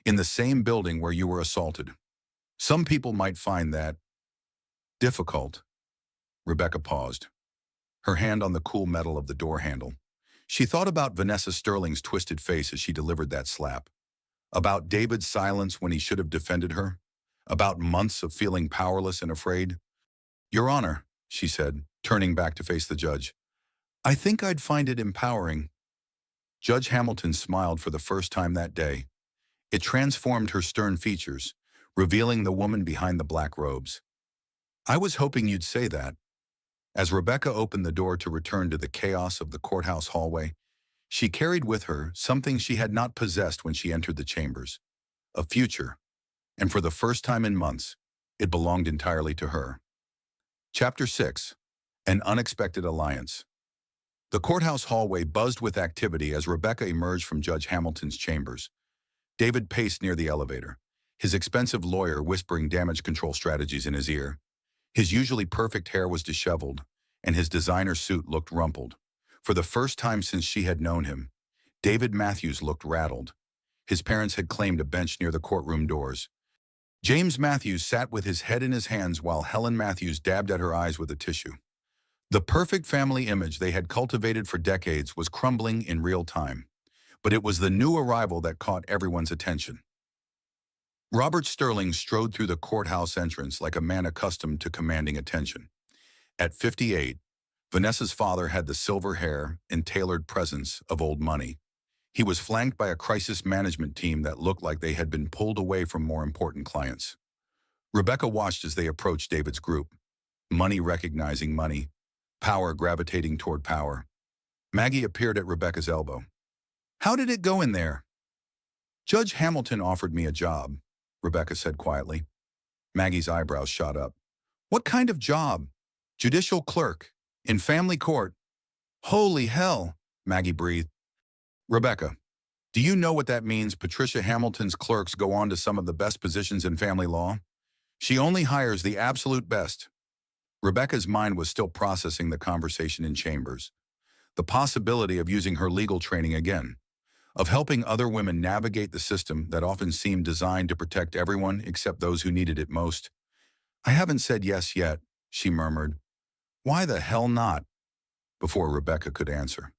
in the same building where you were assaulted. Some people might find that difficult. Rebecca paused, her hand on the cool metal of the door handle. She thought about Vanessa Sterling's twisted face as she delivered that slap, about David's silence when he should have defended her, about months of feeling powerless and afraid. Your Honor, she said, turning back to face the judge, I think I'd find it empowering. Judge Hamilton smiled for the first time that day. It transformed her stern features, revealing the woman behind the black robes. I was hoping you'd say that. As Rebecca opened the door to return to the chaos of the courthouse hallway, she carried with her something she had not possessed when she entered the chambers. A future. And for the first time in months, it belonged entirely to her. Chapter 6. An Unexpected Alliance. The courthouse hallway buzzed with activity as Rebecca emerged from Judge Hamilton's chambers. David paced near the elevator, his expensive lawyer whispering damage control strategies in his ear. His usually perfect hair was disheveled, and his designer suit looked rumpled. For the first time since she had known him, David Matthews looked rattled. His parents had claimed a bench near the courtroom doors. James Matthews sat with his head in his hands while Helen Matthews dabbed at her eyes with a tissue. The perfect family image they had cultivated for decades was crumbling in real time. But it was the new arrival that caught everyone's attention. Robert Sterling strode through the courthouse entrance like a man accustomed to commanding attention. At 58, Vanessa's father had the silver hair and tailored presence of old money. He was flanked by a crisis management team that looked like they had been pulled away from more important clients. Rebecca watched as they approached David's group. Money recognizing money, power gravitating toward power. Maggie appeared at Rebecca's elbow. How did it go in there? Judge Hamilton offered me a job, Rebecca said quietly. Maggie's eyebrows shot up. What kind of job? Judicial clerk. In family court. Holy hell, Maggie breathed. Rebecca, do you know what that means? Patricia Hamilton's clerks go on to some of the best positions in family law. She only hires the absolute best. Rebecca's mind was still processing the conversation in chambers. The possibility of using her legal training again, of helping other women navigate the system that often seemed designed to protect everyone except those who needed it most. I haven't said yes yet, she murmured. Why the hell not? Before Rebecca could answer.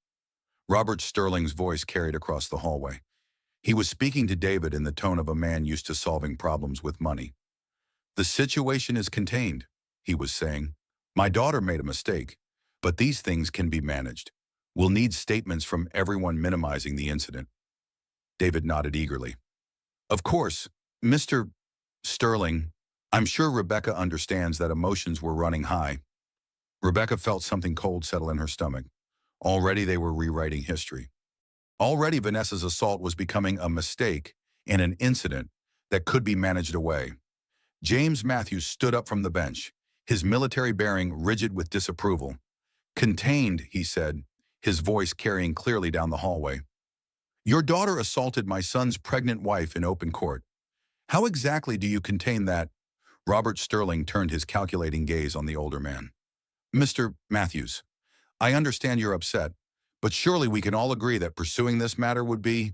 Robert Sterling's voice carried across the hallway. He was speaking to David in the tone of a man used to solving problems with money. The situation is contained, he was saying. My daughter made a mistake, but these things can be managed. We'll need statements from everyone minimizing the incident. David nodded eagerly. Of course, Mr. Sterling, I'm sure Rebecca understands that emotions were running high. Rebecca felt something cold settle in her stomach. Already they were rewriting history. Already Vanessa's assault was becoming a mistake and an incident that could be managed away. James Matthews stood up from the bench, his military bearing rigid with disapproval. Contained, he said, his voice carrying clearly down the hallway. Your daughter assaulted my son's pregnant wife in open court. How exactly do you contain that? Robert Sterling turned his calculating gaze on the older man. Mr. Matthews, I understand you're upset, but surely we can all agree that pursuing this matter would be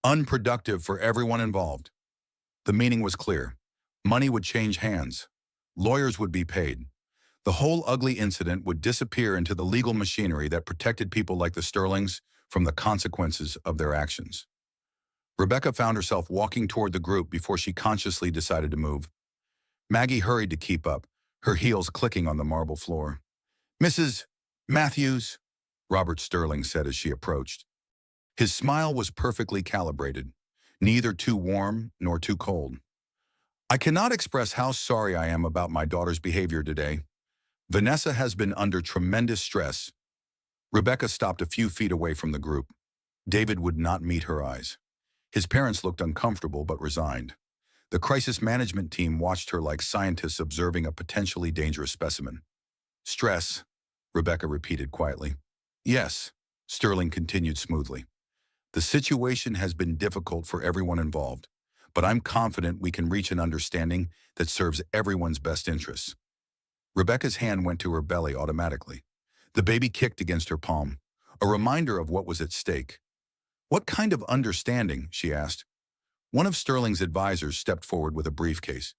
unproductive for everyone involved. The meaning was clear. Money would change hands. Lawyers would be paid. The whole ugly incident would disappear into the legal machinery that protected people like the Sterlings from the consequences of their actions. Rebecca found herself walking toward the group before she consciously decided to move. Maggie hurried to keep up, her heels clicking on the marble floor. Mrs. Matthews, Robert Sterling said as she approached. His smile was perfectly calibrated, neither too warm nor too cold. I cannot express how sorry I am about my daughter's behavior today. Vanessa has been under tremendous stress. Rebecca stopped a few feet away from the group. David would not meet her eyes. His parents looked uncomfortable but resigned. The crisis management team watched her like scientists observing a potentially dangerous specimen. Stress, Rebecca repeated quietly. Yes, Sterling continued smoothly. The situation has been difficult for everyone involved, but I'm confident we can reach an understanding that serves everyone's best interests. Rebecca's hand went to her belly automatically. The baby kicked against her palm, a reminder of what was at stake. What kind of understanding? She asked. One of Sterling's advisors stepped forward with a briefcase.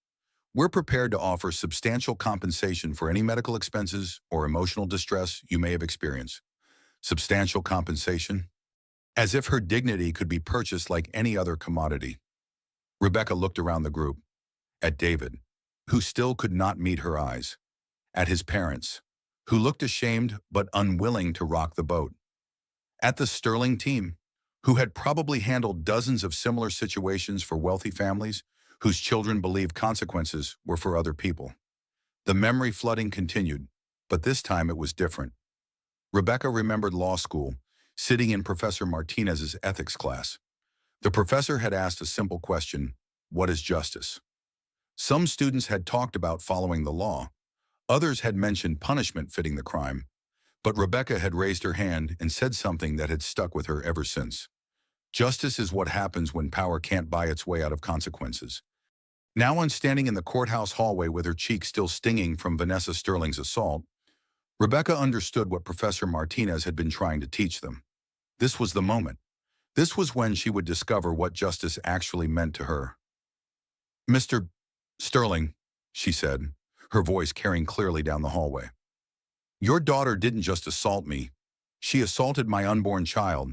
We're prepared to offer substantial compensation for any medical expenses or emotional distress you may have experienced. Substantial compensation? As if her dignity could be purchased like any other commodity. Rebecca looked around the group, at David, who still could not meet her eyes, at his parents, who looked ashamed but unwilling to rock the boat, at the Sterling team, who had probably handled dozens of similar situations for wealthy families whose children believed consequences were for other people. The memory flooding continued, but this time it was different. Rebecca remembered law school, sitting in Professor Martinez's ethics class. The professor had asked a simple question: what is justice? Some students had talked about following the law. Others had mentioned punishment fitting the crime. But Rebecca had raised her hand and said something that had stuck with her ever since. Justice is what happens when power can't buy its way out of consequences. Now, on standing in the courthouse hallway with her cheek still stinging from Vanessa Sterling's assault, Rebecca understood what Professor Martinez had been trying to teach them. This was the moment. This was when she would discover what justice actually meant to her. Mr. Sterling, she said, her voice carrying clearly down the hallway. Your daughter didn't just assault me. She assaulted my unborn child.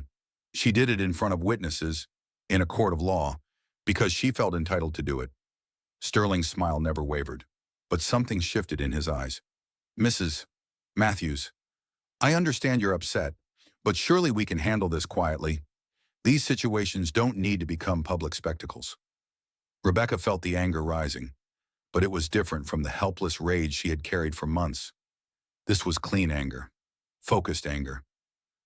She did it in front of witnesses, in a court of law, because she felt entitled to do it. Sterling's smile never wavered, but something shifted in his eyes. Mrs. Matthews, I understand you're upset, but surely we can handle this quietly. These situations don't need to become public spectacles. Rebecca felt the anger rising, but it was different from the helpless rage she had carried for months. This was clean anger, focused anger,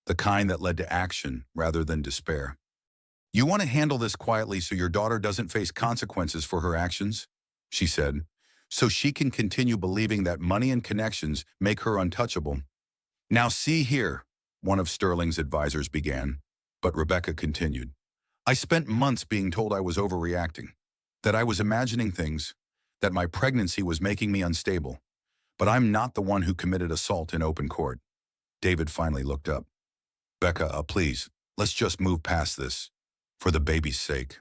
the kind that led to action rather than despair. You want to handle this quietly so your daughter doesn't face consequences for her actions, she said, so she can continue believing that money and connections make her untouchable. Now see here, one of Sterling's advisors began, but Rebecca continued. I spent months being told I was overreacting, that I was imagining things, that my pregnancy was making me unstable. But I'm not the one who committed assault in open court. David finally looked up. Becca, please, let's just move past this. For the baby's sake.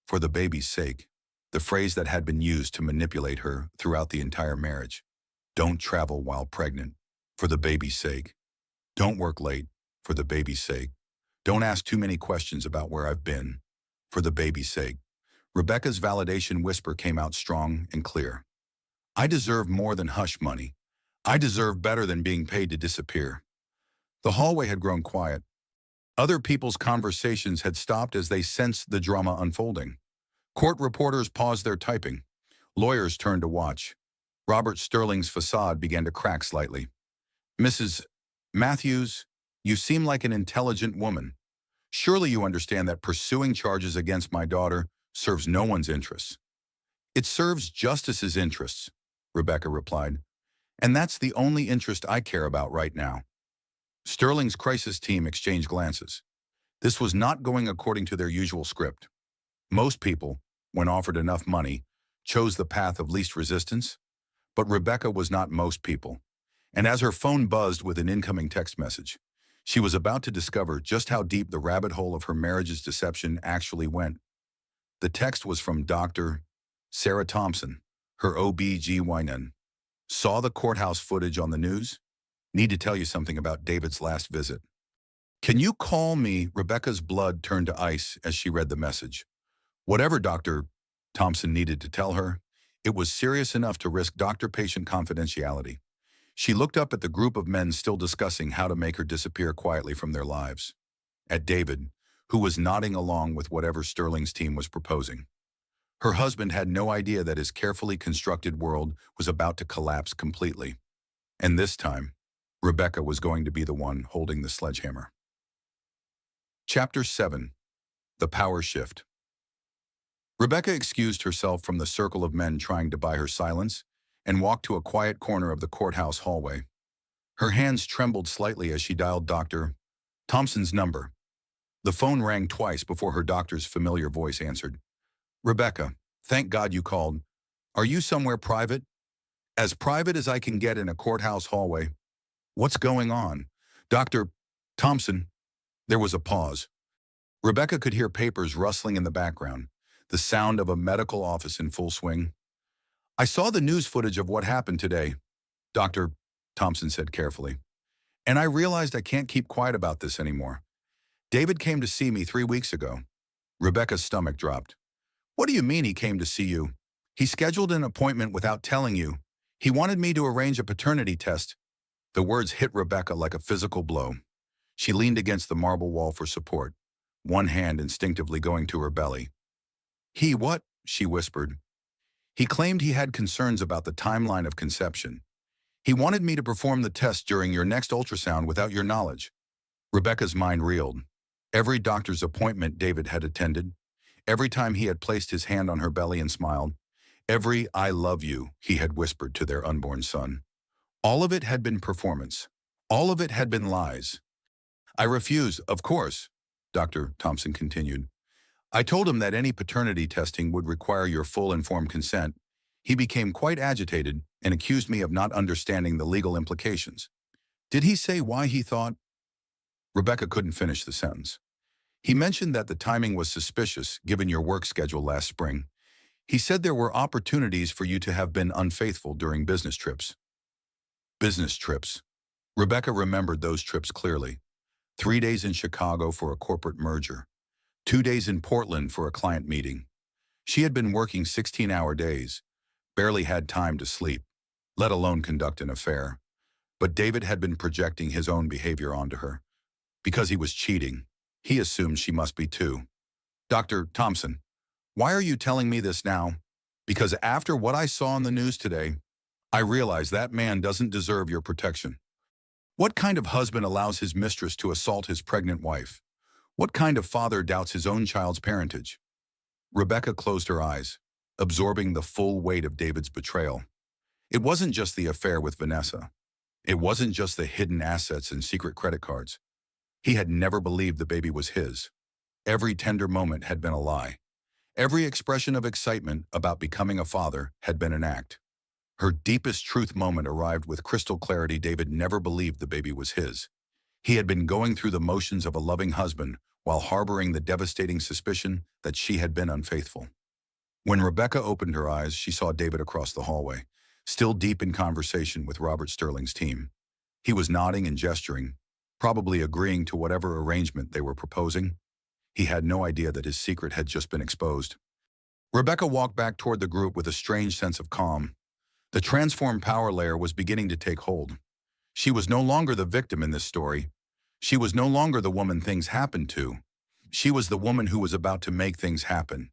For the baby's sake. The phrase that had been used to manipulate her throughout the entire marriage. Don't travel while pregnant. For the baby's sake. Don't work late. For the baby's sake. Don't ask too many questions about where I've been. For the baby's sake. Rebecca's validation whisper came out strong and clear. I deserve more than hush money. I deserve better than being paid to disappear. The hallway had grown quiet. Other people's conversations had stopped as they sensed the drama unfolding. Court reporters paused their typing. Lawyers turned to watch. Robert Sterling's facade began to crack slightly. Mrs. Matthews, you seem like an intelligent woman. Surely you understand that pursuing charges against my daughter serves no one's interests. It serves justice's interests, Rebecca replied. And that's the only interest I care about right now. Sterling's crisis team exchanged glances. This was not going according to their usual script. Most people, when offered enough money, chose the path of least resistance, but Rebecca was not most people. And as her phone buzzed with an incoming text message, she was about to discover just how deep the rabbit hole of her marriage's deception actually went. The text was from Dr. Sarah Thompson, her OB-GYN. Saw the courthouse footage on the news? Need to tell you something about David's last visit. Can you call me? Rebecca's blood turned to ice as she read the message. Whatever Dr. Thompson needed to tell her, it was serious enough to risk doctor-patient confidentiality. She looked up at the group of men still discussing how to make her disappear quietly from their lives. At David, who was nodding along with whatever Sterling's team was proposing. Her husband had no idea that his carefully constructed world was about to collapse completely. And this time, Rebecca was going to be the one holding the sledgehammer. Chapter 7. The Power Shift. Rebecca excused herself from the circle of men trying to buy her silence and walked to a quiet corner of the courthouse hallway. Her hands trembled slightly as she dialed Dr. Thompson's number. The phone rang twice before her doctor's familiar voice answered. "Rebecca, thank God you called. Are you somewhere private?" "As private as I can get in a courthouse hallway." "What's going on?" "Dr. Thompson." There was a pause. Rebecca could hear papers rustling in the background, the sound of a medical office in full swing. "I saw the news footage of what happened today," Dr. Thompson said carefully. "And I realized I can't keep quiet about this anymore. David came to see me 3 weeks ago." Rebecca's stomach dropped. "What do you mean he came to see you?" "He scheduled an appointment without telling you. He wanted me to arrange a paternity test." The words hit Rebecca like a physical blow. She leaned against the marble wall for support, one hand instinctively going to her belly. "He what?" she whispered. "He claimed he had concerns about the timeline of conception. He wanted me to perform the test during your next ultrasound without your knowledge." Rebecca's mind reeled. Every doctor's appointment David had attended, every time he had placed his hand on her belly and smiled, every "I love you" he had whispered to their unborn son. All of it had been performance. All of it had been lies. "I refuse, of course," Dr. Thompson continued. "I told him that any paternity testing would require your full informed consent. He became quite agitated and accused me of not understanding the legal implications." "Did he say why he thought—" Rebecca couldn't finish the sentence. "He mentioned that the timing was suspicious given your work schedule last spring. He said there were opportunities for you to have been unfaithful during business trips." Business trips. Rebecca remembered those trips clearly. 3 days in Chicago for a corporate merger. 2 days in Portland for a client meeting. She had been working 16-hour days, barely had time to sleep, let alone conduct an affair. But David had been projecting his own behavior onto her. Because he was cheating, he assumed she must be too. "Dr. Thompson, why are you telling me this now?" "Because after what I saw on the news today, I realize that man doesn't deserve your protection. What kind of husband allows his mistress to assault his pregnant wife? What kind of father doubts his own child's parentage?" Rebecca closed her eyes, absorbing the full weight of David's betrayal. It wasn't just the affair with Vanessa. It wasn't just the hidden assets and secret credit cards. He had never believed the baby was his. Every tender moment had been a lie. Every expression of excitement about becoming a father had been an act. Her deepest truth moment arrived with crystal clarity. David never believed the baby was his. He had been going through the motions of a loving husband while harboring the devastating suspicion that she had been unfaithful. When Rebecca opened her eyes, she saw David across the hallway, still deep in conversation with Robert Sterling's team. He was nodding and gesturing, probably agreeing to whatever arrangement they were proposing. He had no idea that his secret had just been exposed. Rebecca walked back toward the group with a strange sense of calm. The transformed power layer was beginning to take hold. She was no longer the victim in this story. She was no longer the woman things happened to. She was the woman who was about to make things happen.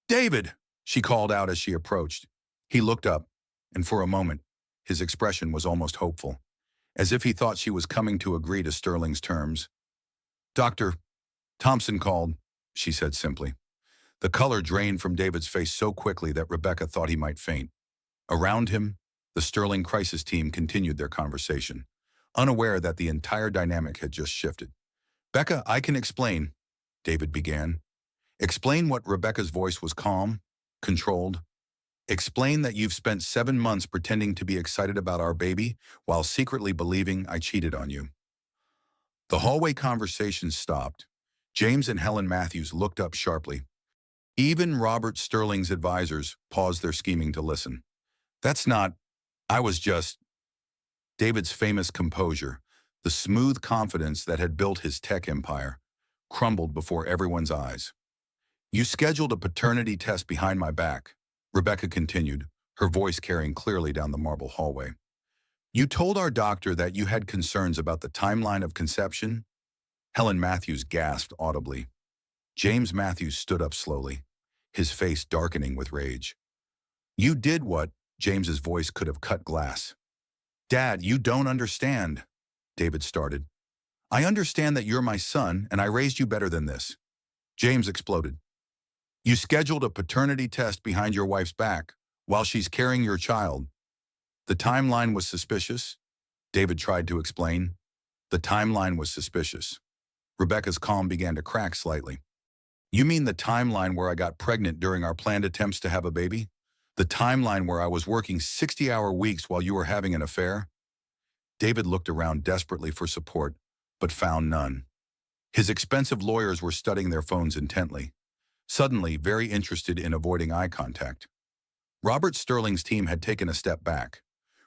"David!" she called out as she approached. He looked up, and for a moment, his expression was almost hopeful, as if he thought she was coming to agree to Sterling's terms. "Dr. Thompson called," she said simply. The color drained from David's face so quickly that Rebecca thought he might faint. Around him, the Sterling crisis team continued their conversation, unaware that the entire dynamic had just shifted. "Becca, I can explain," David began. "Explain what?" Rebecca's voice was calm, controlled. "Explain that you've spent 7 months pretending to be excited about our baby while secretly believing I cheated on you." The hallway conversation stopped. James and Helen Matthews looked up sharply. Even Robert Sterling's advisors paused their scheming to listen. "That's not... I was just..." David's famous composure, the smooth confidence that had built his tech empire, crumbled before everyone's eyes. "You scheduled a paternity test behind my back," Rebecca continued, her voice carrying clearly down the marble hallway. "You told our doctor that you had concerns about the timeline of conception?" Helen Matthews gasped audibly. James Matthews stood up slowly, his face darkening with rage. "You did what?" James's voice could have cut glass. "Dad, you don't understand," David started. "I understand that you're my son, and I raised you better than this." James exploded. You scheduled a paternity test behind your wife's back while she's carrying your child. The timeline was suspicious, David tried to explain. The timeline was suspicious. Rebecca's calm began to crack slightly. You mean the timeline where I got pregnant during our planned attempts to have a baby? The timeline where I was working 60-hour weeks while you were having an affair? David looked around desperately for support, but found none. His expensive lawyers were studying their phones intently, suddenly very interested in avoiding eye contact. Robert Sterling's team had taken a step back,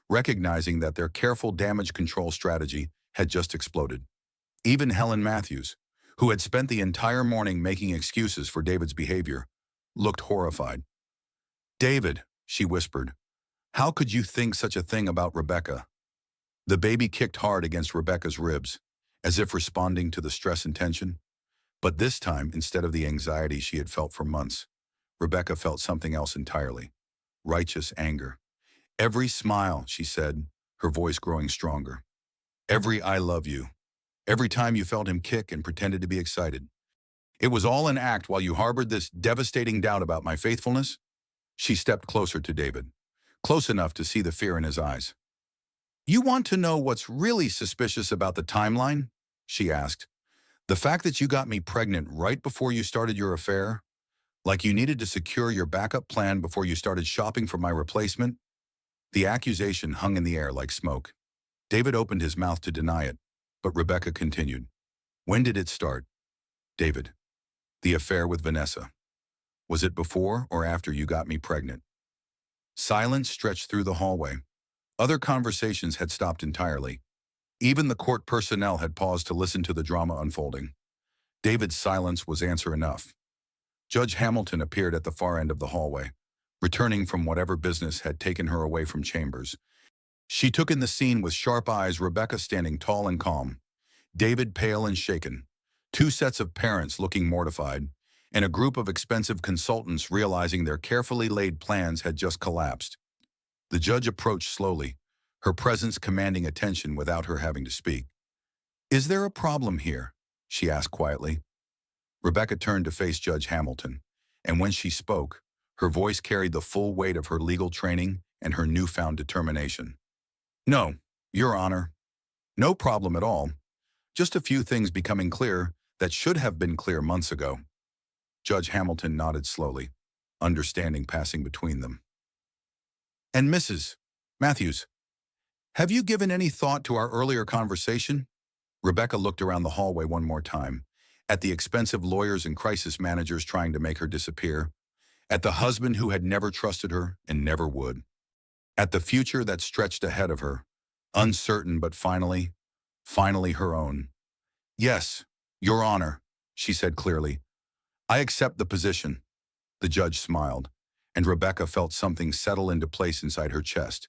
recognizing that their careful damage control strategy had just exploded. Even Helen Matthews, who had spent the entire morning making excuses for David's behavior, looked horrified. David, she whispered, how could you think such a thing about Rebecca? The baby kicked hard against Rebecca's ribs, as if responding to the stress and tension. But this time, instead of the anxiety she had felt for months, Rebecca felt something else entirely: righteous anger. Every smile, she said, her voice growing stronger. Every I love you. Every time you felt him kick and pretended to be excited. It was all an act while you harbored this devastating doubt about my faithfulness? She stepped closer to David, close enough to see the fear in his eyes. You want to know what's really suspicious about the timeline? She asked. The fact that you got me pregnant right before you started your affair? Like you needed to secure your backup plan before you started shopping for my replacement? The accusation hung in the air like smoke. David opened his mouth to deny it, but Rebecca continued. When did it start? David. The affair with Vanessa. Was it before or after you got me pregnant? Silence stretched through the hallway. Other conversations had stopped entirely. Even the court personnel had paused to listen to the drama unfolding. David's silence was answer enough. Judge Hamilton appeared at the far end of the hallway, returning from whatever business had taken her away from chambers. She took in the scene with sharp eyes, Rebecca standing tall and calm, David pale and shaken, two sets of parents looking mortified, and a group of expensive consultants realizing their carefully laid plans had just collapsed. The judge approached slowly, her presence commanding attention without her having to speak. Is there a problem here? She asked quietly. Rebecca turned to face Judge Hamilton, and when she spoke, her voice carried the full weight of her legal training and her newfound determination. No, Your Honor. No problem at all. Just a few things becoming clear that should have been clear months ago. Judge Hamilton nodded slowly, understanding passing between them. And Mrs. Matthews, have you given any thought to our earlier conversation? Rebecca looked around the hallway one more time, at the expensive lawyers and crisis managers trying to make her disappear, at the husband who had never trusted her and never would, at the future that stretched ahead of her, uncertain but finally her own. Yes, Your Honor, she said clearly. I accept the position. The judge smiled, and Rebecca felt something settle into place inside her chest,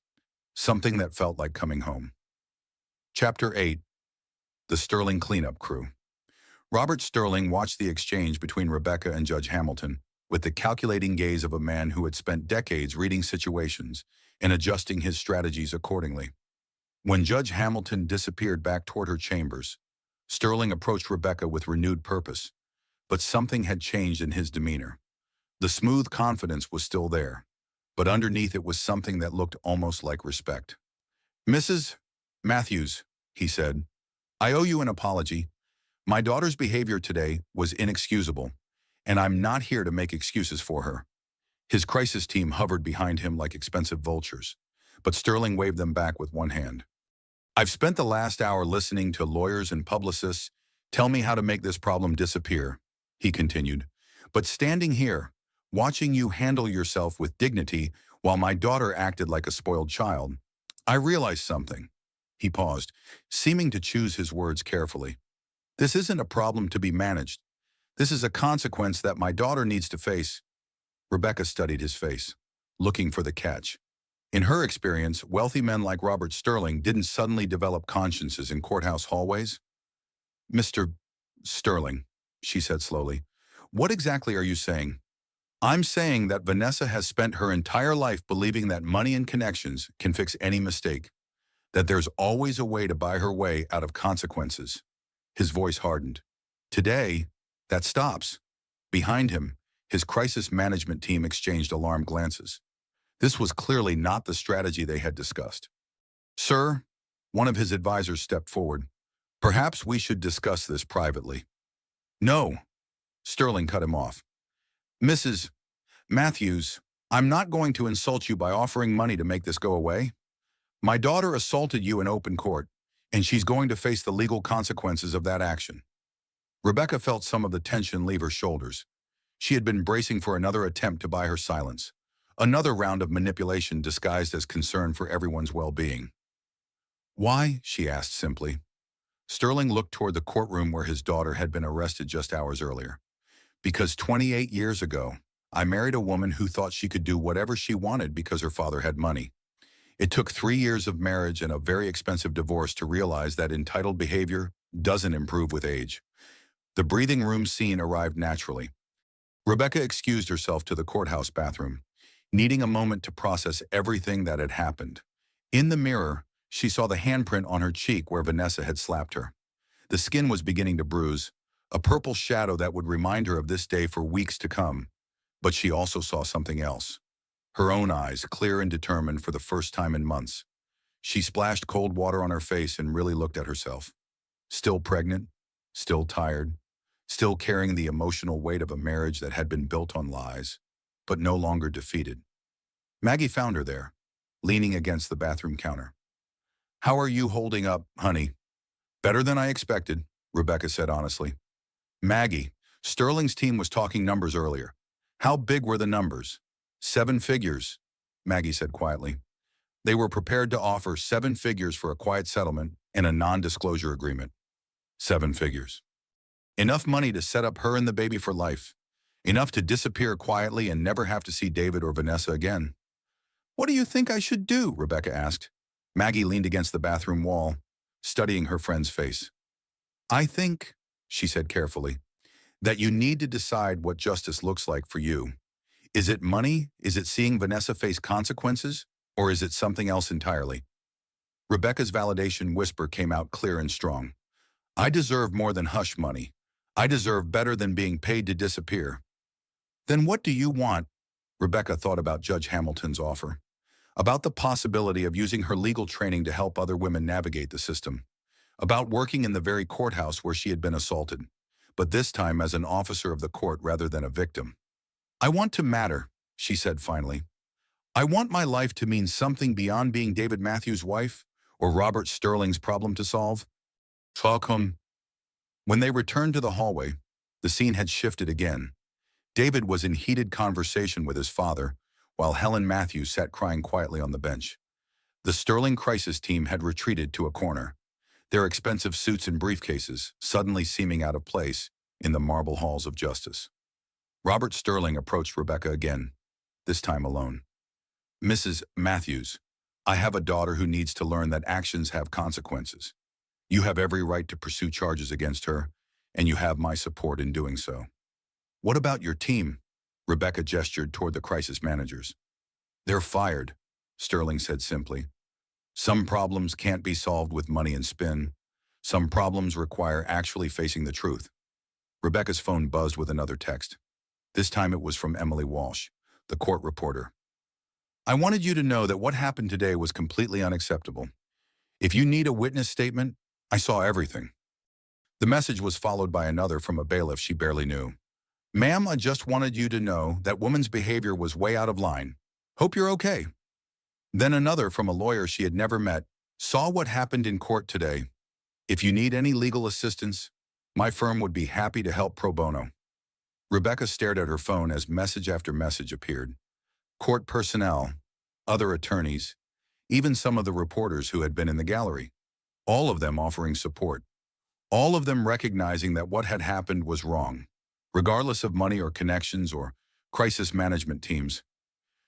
something that felt like coming home. Chapter 8. The Sterling Cleanup Crew. Robert Sterling watched the exchange between Rebecca and Judge Hamilton with the calculating gaze of a man who had spent decades reading situations and adjusting his strategies accordingly. When Judge Hamilton disappeared back toward her chambers, Sterling approached Rebecca with renewed purpose, but something had changed in his demeanor. The smooth confidence was still there, but underneath it was something that looked almost like respect. Mrs. Matthews, he said, I owe you an apology. My daughter's behavior today was inexcusable, and I'm not here to make excuses for her. His crisis team hovered behind him like expensive vultures, but Sterling waved them back with one hand. I've spent the last hour listening to lawyers and publicists tell me how to make this problem disappear, he continued. But standing here, watching you handle yourself with dignity while my daughter acted like a spoiled child, I realized something. He paused, seeming to choose his words carefully. This isn't a problem to be managed. This is a consequence that my daughter needs to face. Rebecca studied his face, looking for the catch. In her experience, wealthy men like Robert Sterling didn't suddenly develop consciences in courthouse hallways. Mr. Sterling, she said slowly, what exactly are you saying? I'm saying that Vanessa has spent her entire life believing that money and connections can fix any mistake, that there's always a way to buy her way out of consequences. His voice hardened. Today, that stops. Behind him, His crisis management team exchanged alarmed glances. This was clearly not the strategy they had discussed. "Sir," one of his advisors stepped forward, "perhaps we should discuss this privately." "No," Sterling cut him off. "Mrs. Matthews, I'm not going to insult you by offering money to make this go away. My daughter assaulted you in open court, and she's going to face the legal consequences of that action." Rebecca felt some of the tension leave her shoulders. She had been bracing for another attempt to buy her silence, another round of manipulation disguised as concern for everyone's well-being. "Why?" she asked simply. Sterling looked toward the courtroom where his daughter had been arrested just hours earlier. "Because 28 years ago, I married a woman who thought she could do whatever she wanted because her father had money. It took 3 years of marriage and a very expensive divorce to realize that entitled behavior doesn't improve with age." The breathing room scene arrived naturally. Rebecca excused herself to the courthouse bathroom, needing a moment to process everything that had happened. In the mirror, she saw the handprint on her cheek where Vanessa had slapped her. The skin was beginning to bruise, a purple shadow that would remind her of this day for weeks to come. But she also saw something else. Her own eyes, clear and determined for the first time in months. She splashed cold water on her face and really looked at herself. Still pregnant, still tired, still carrying the emotional weight of a marriage that had been built on lies, but no longer defeated. Maggie found her there, leaning against the bathroom counter. "How are you holding up, honey?" "Better than I expected," Rebecca said honestly. "Maggie, Sterling's team was talking numbers earlier. How big were the numbers?" "7 figures," Maggie said quietly. "They were prepared to offer 7 figures for a quiet settlement and a non-disclosure agreement." 7 figures. Enough money to set up her and the baby for life. Enough to disappear quietly and never have to see David or Vanessa again. "What do you think I should do?" Rebecca asked. Maggie leaned against the bathroom wall, studying her friend's face. "I think," she said carefully, "that you need to decide what justice looks like for you. Is it money? Is it seeing Vanessa face consequences? Or is it something else entirely?" Rebecca's validation whisper came out clear and strong. "I deserve more than hush money. I deserve better than being paid to disappear." "Then what do you want?" Rebecca thought about Judge Hamilton's offer, about the possibility of using her legal training to help other women navigate the system, about working in the very courthouse where she had been assaulted, but this time as an officer of the court rather than a victim. "I want to matter," she said finally. "I want my life to mean something beyond being David Matthews' wife or Robert Sterling's problem to solve." "Welcome." When they returned to the hallway, the scene had shifted again. David was in heated conversation with his father, while Helen Matthews sat crying quietly on the bench. The Sterling crisis team had retreated to a corner, their expensive suits and briefcases suddenly seeming out of place in the marble halls of justice. Robert Sterling approached Rebecca again, this time alone. "Mrs. Matthews, I have a daughter who needs to learn that actions have consequences. You have every right to pursue charges against her, and you have my support in doing so." "What about your team?" Rebecca gestured toward the crisis managers. "They're fired," Sterling said simply. "Some problems can't be solved with money and spin. Some problems require actually facing the truth." Rebecca's phone buzzed with another text. This time it was from Emily Walsh, the court reporter. "I wanted you to know that what happened today was completely unacceptable. If you need a witness statement, I saw everything." The message was followed by another from a bailiff she barely knew. "Ma'am, I just wanted you to know that woman's behavior was way out of line. Hope you're okay." Then another from a lawyer she had never met. "Saw what happened in court today. If you need any legal assistance, my firm would be happy to help pro bono." Rebecca stared at her phone as message after message appeared. Court personnel, other attorneys, even some of the reporters who had been in the gallery. All of them offering support. All of them recognizing that what had happened was wrong, regardless of money or connections or crisis management teams.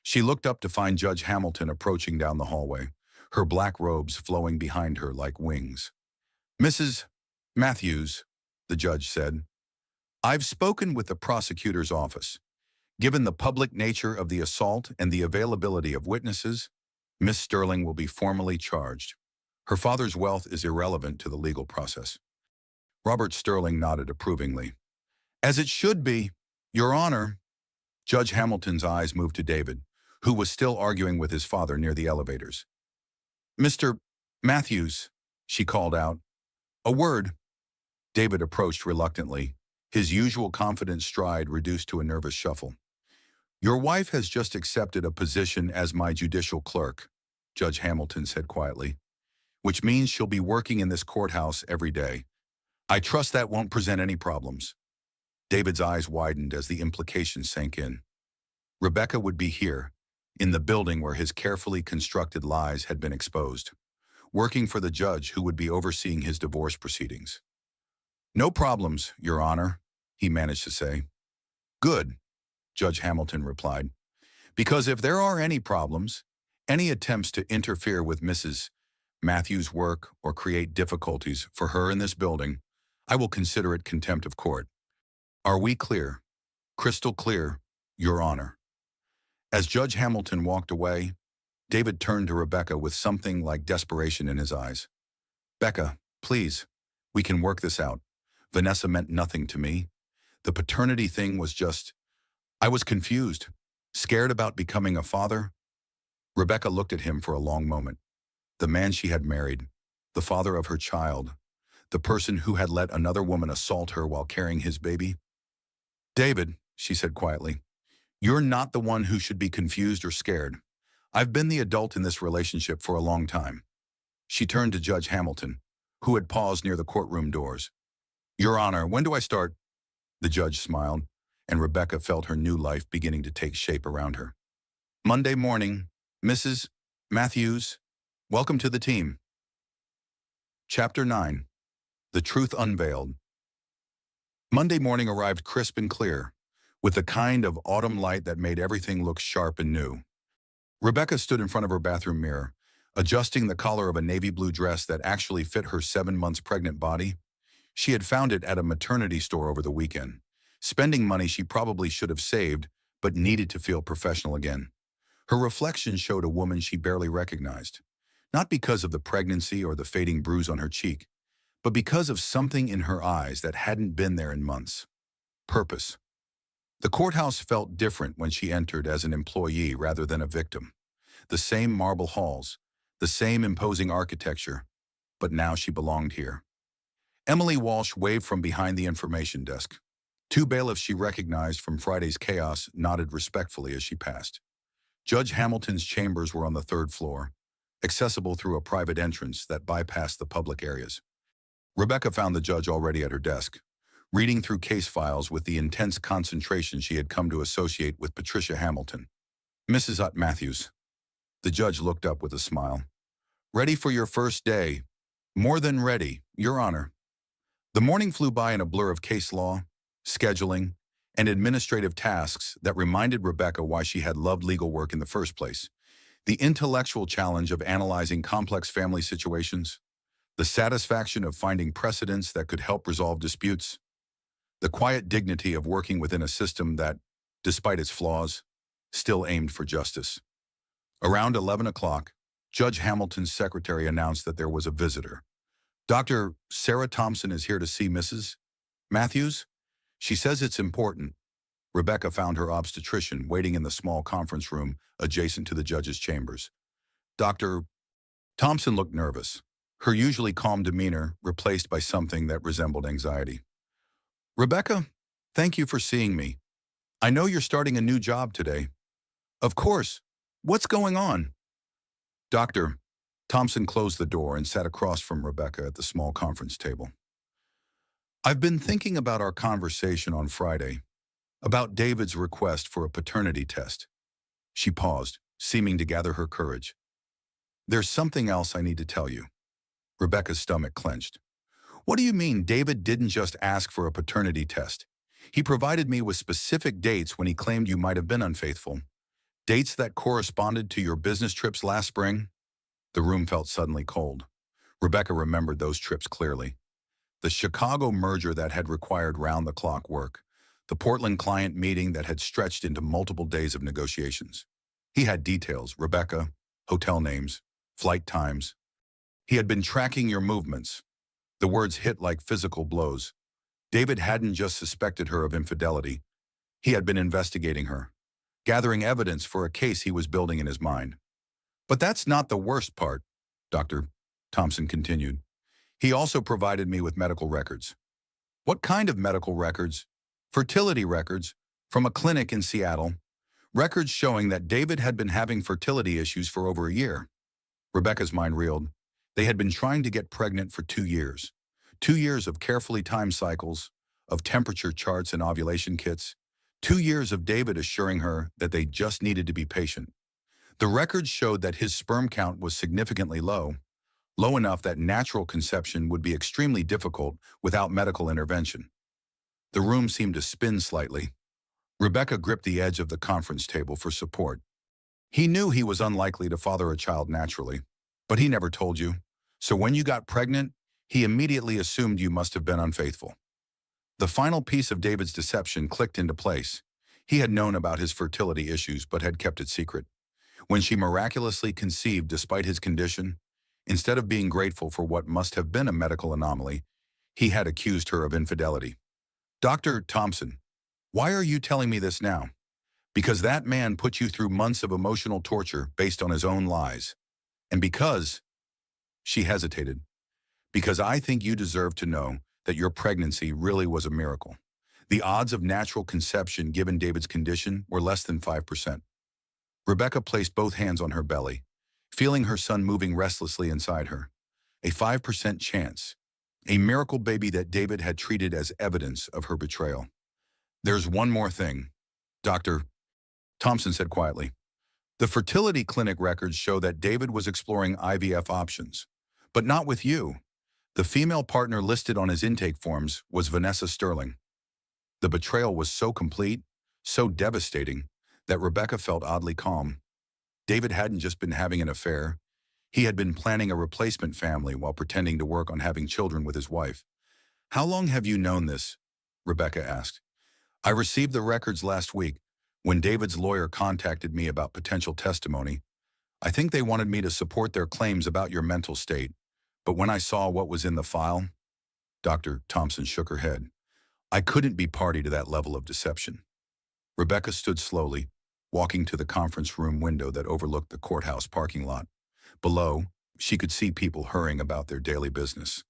She looked up to find Judge Hamilton approaching down the hallway, her black robes flowing behind her like wings. "Mrs. Matthews," the judge said, "I've spoken with the prosecutor's office. Given the public nature of the assault and the availability of witnesses, Miss Sterling will be formally charged. Her father's wealth is irrelevant to the legal process." Robert Sterling nodded approvingly. "As it should be, Your Honor." Judge Hamilton's eyes moved to David, who was still arguing with his father near the elevators. "Mr. Matthews," she called out. "A word." David approached reluctantly, his usual confident stride reduced to a nervous shuffle. "Your wife has just accepted a position as my judicial clerk," Judge Hamilton said quietly, "which means she'll be working in this courthouse every day. I trust that won't present any problems." David's eyes widened as the implication sank in. Rebecca would be here, in the building where his carefully constructed lies had been exposed, working for the judge who would be overseeing his divorce proceedings. "No problems, Your Honor," he managed to say. "Good," Judge Hamilton replied, "because if there are any problems, any attempts to interfere with Mrs. Matthews' work or create difficulties for her in this building, I will consider it contempt of court. Are we clear? Crystal clear, Your Honor." As Judge Hamilton walked away, David turned to Rebecca with something like desperation in his eyes. "Becca, please, we can work this out. Vanessa meant nothing to me. The paternity thing was just... I was confused, scared about becoming a father." Rebecca looked at him for a long moment. The man she had married, the father of her child, the person who had let another woman assault her while carrying his baby. "David," she said quietly, "you're not the one who should be confused or scared. I've been the adult in this relationship for a long time." She turned to Judge Hamilton, who had paused near the courtroom doors. "Your Honor, when do I start?" The judge smiled, and Rebecca felt her new life beginning to take shape around her. "Monday morning, Mrs. Matthews. Welcome to the team." Chapter 9. The Truth Unveiled. Monday morning arrived crisp and clear, with the kind of autumn light that made everything look sharp and new. Rebecca stood in front of her bathroom mirror, adjusting the collar of a navy blue dress that actually fit her 7 months pregnant body. She had found it at a maternity store over the weekend, spending money she probably should have saved, but needed to feel professional again. Her reflection showed a woman she barely recognized, not because of the pregnancy or the fading bruise on her cheek, but because of something in her eyes that hadn't been there in months. Purpose. The courthouse felt different when she entered as an employee rather than a victim. The same marble halls, the same imposing architecture, but now she belonged here. Emily Walsh waved from behind the information desk. 2 bailiffs she recognized from Friday's chaos nodded respectfully as she passed. Judge Hamilton's chambers were on the 3rd floor, accessible through a private entrance that bypassed the public areas. Rebecca found the judge already at her desk, reading through case files with the intense concentration she had come to associate with Patricia Hamilton. "Mrs. Matthews." The judge looked up with a smile. "Ready for your first day?" "More than ready, Your Honor." The morning flew by in a blur of case law, scheduling, and administrative tasks that reminded Rebecca why she had loved legal work in the first place. The intellectual challenge of analyzing complex family situations, the satisfaction of finding precedents that could help resolve disputes, the quiet dignity of working within a system that, despite its flaws, still aimed for justice. Around 11 o'clock, Judge Hamilton's secretary announced that there was a visitor. "Dr. Sarah Thompson is here to see Mrs. Matthews. She says it's important." Rebecca found her obstetrician waiting in the small conference room adjacent to the judge's chambers. Dr. Thompson looked nervous, her usually calm demeanor replaced by something that resembled anxiety. "Rebecca, thank you for seeing me. I know you're starting a new job today." "Of course. What's going on?" "Doctor." Thompson closed the door and sat across from Rebecca at the small conference table. "I've been thinking about our conversation on Friday, about David's request for a paternity test." She paused, seeming to gather her courage. "There's something else I need to tell you." Rebecca's stomach clenched. "What do you mean David didn't just ask for a paternity test? He provided me with specific dates when he claimed you might have been unfaithful. Dates that corresponded to your business trips last spring?" The room felt suddenly cold. Rebecca remembered those trips clearly. The Chicago merger that had required round-the-clock work. The Portland client meeting that had stretched into multiple days of negotiations. He had details: Rebecca, hotel names, flight times. He had been tracking your movements. The words hit like physical blows. David hadn't just suspected her of infidelity. He had been investigating her, gathering evidence for a case he was building in his mind. But that's not the worst part, Dr. Thompson continued. He also provided me with medical records. What kind of medical records? Fertility records from a clinic in Seattle. Records showing that David had been having fertility issues for over a year. Rebecca's mind reeled. They had been trying to get pregnant for 2 years. 2 years of carefully timed cycles, of temperature charts and ovulation kits. 2 years of David assuring her that they just needed to be patient. The records showed that his sperm count was significantly low, low enough that natural conception would be extremely difficult without medical intervention. The room seemed to spin slightly. Rebecca gripped the edge of the conference table for support. He knew he was unlikely to father a child naturally, but he never told you. So when you got pregnant, he immediately assumed you must have been unfaithful. The final piece of David's deception clicked into place. He had known about his fertility issues but had kept it secret. When she miraculously conceived despite his condition, instead of being grateful for what must have been a medical anomaly, he had accused her of infidelity. Dr. Thompson, why are you telling me this now? Because that man put you through months of emotional torture based on his own lies. And because, she hesitated, because I think you deserve to know that your pregnancy really was a miracle. The odds of natural conception given David's condition were less than 5%. Rebecca placed both hands on her belly, feeling her son moving restlessly inside her. A 5% chance. A miracle baby that David had treated as evidence of her betrayal. There's one more thing, Dr. Thompson said quietly. The fertility clinic records show that David was exploring IVF options, but not with you. The female partner listed on his intake forms was Vanessa Sterling. The betrayal was so complete, so devastating, that Rebecca felt oddly calm. David hadn't just been having an affair. He had been planning a replacement family while pretending to work on having children with his wife. How long have you known this? Rebecca asked. I received the records last week when David's lawyer contacted me about potential testimony. I think they wanted me to support their claims about your mental state. But when I saw what was in the file, Dr. Thompson shook her head. I couldn't be party to that level of deception. Rebecca stood slowly, walking to the conference room window that overlooked the courthouse parking lot. Below, she could see people hurrying about their daily business,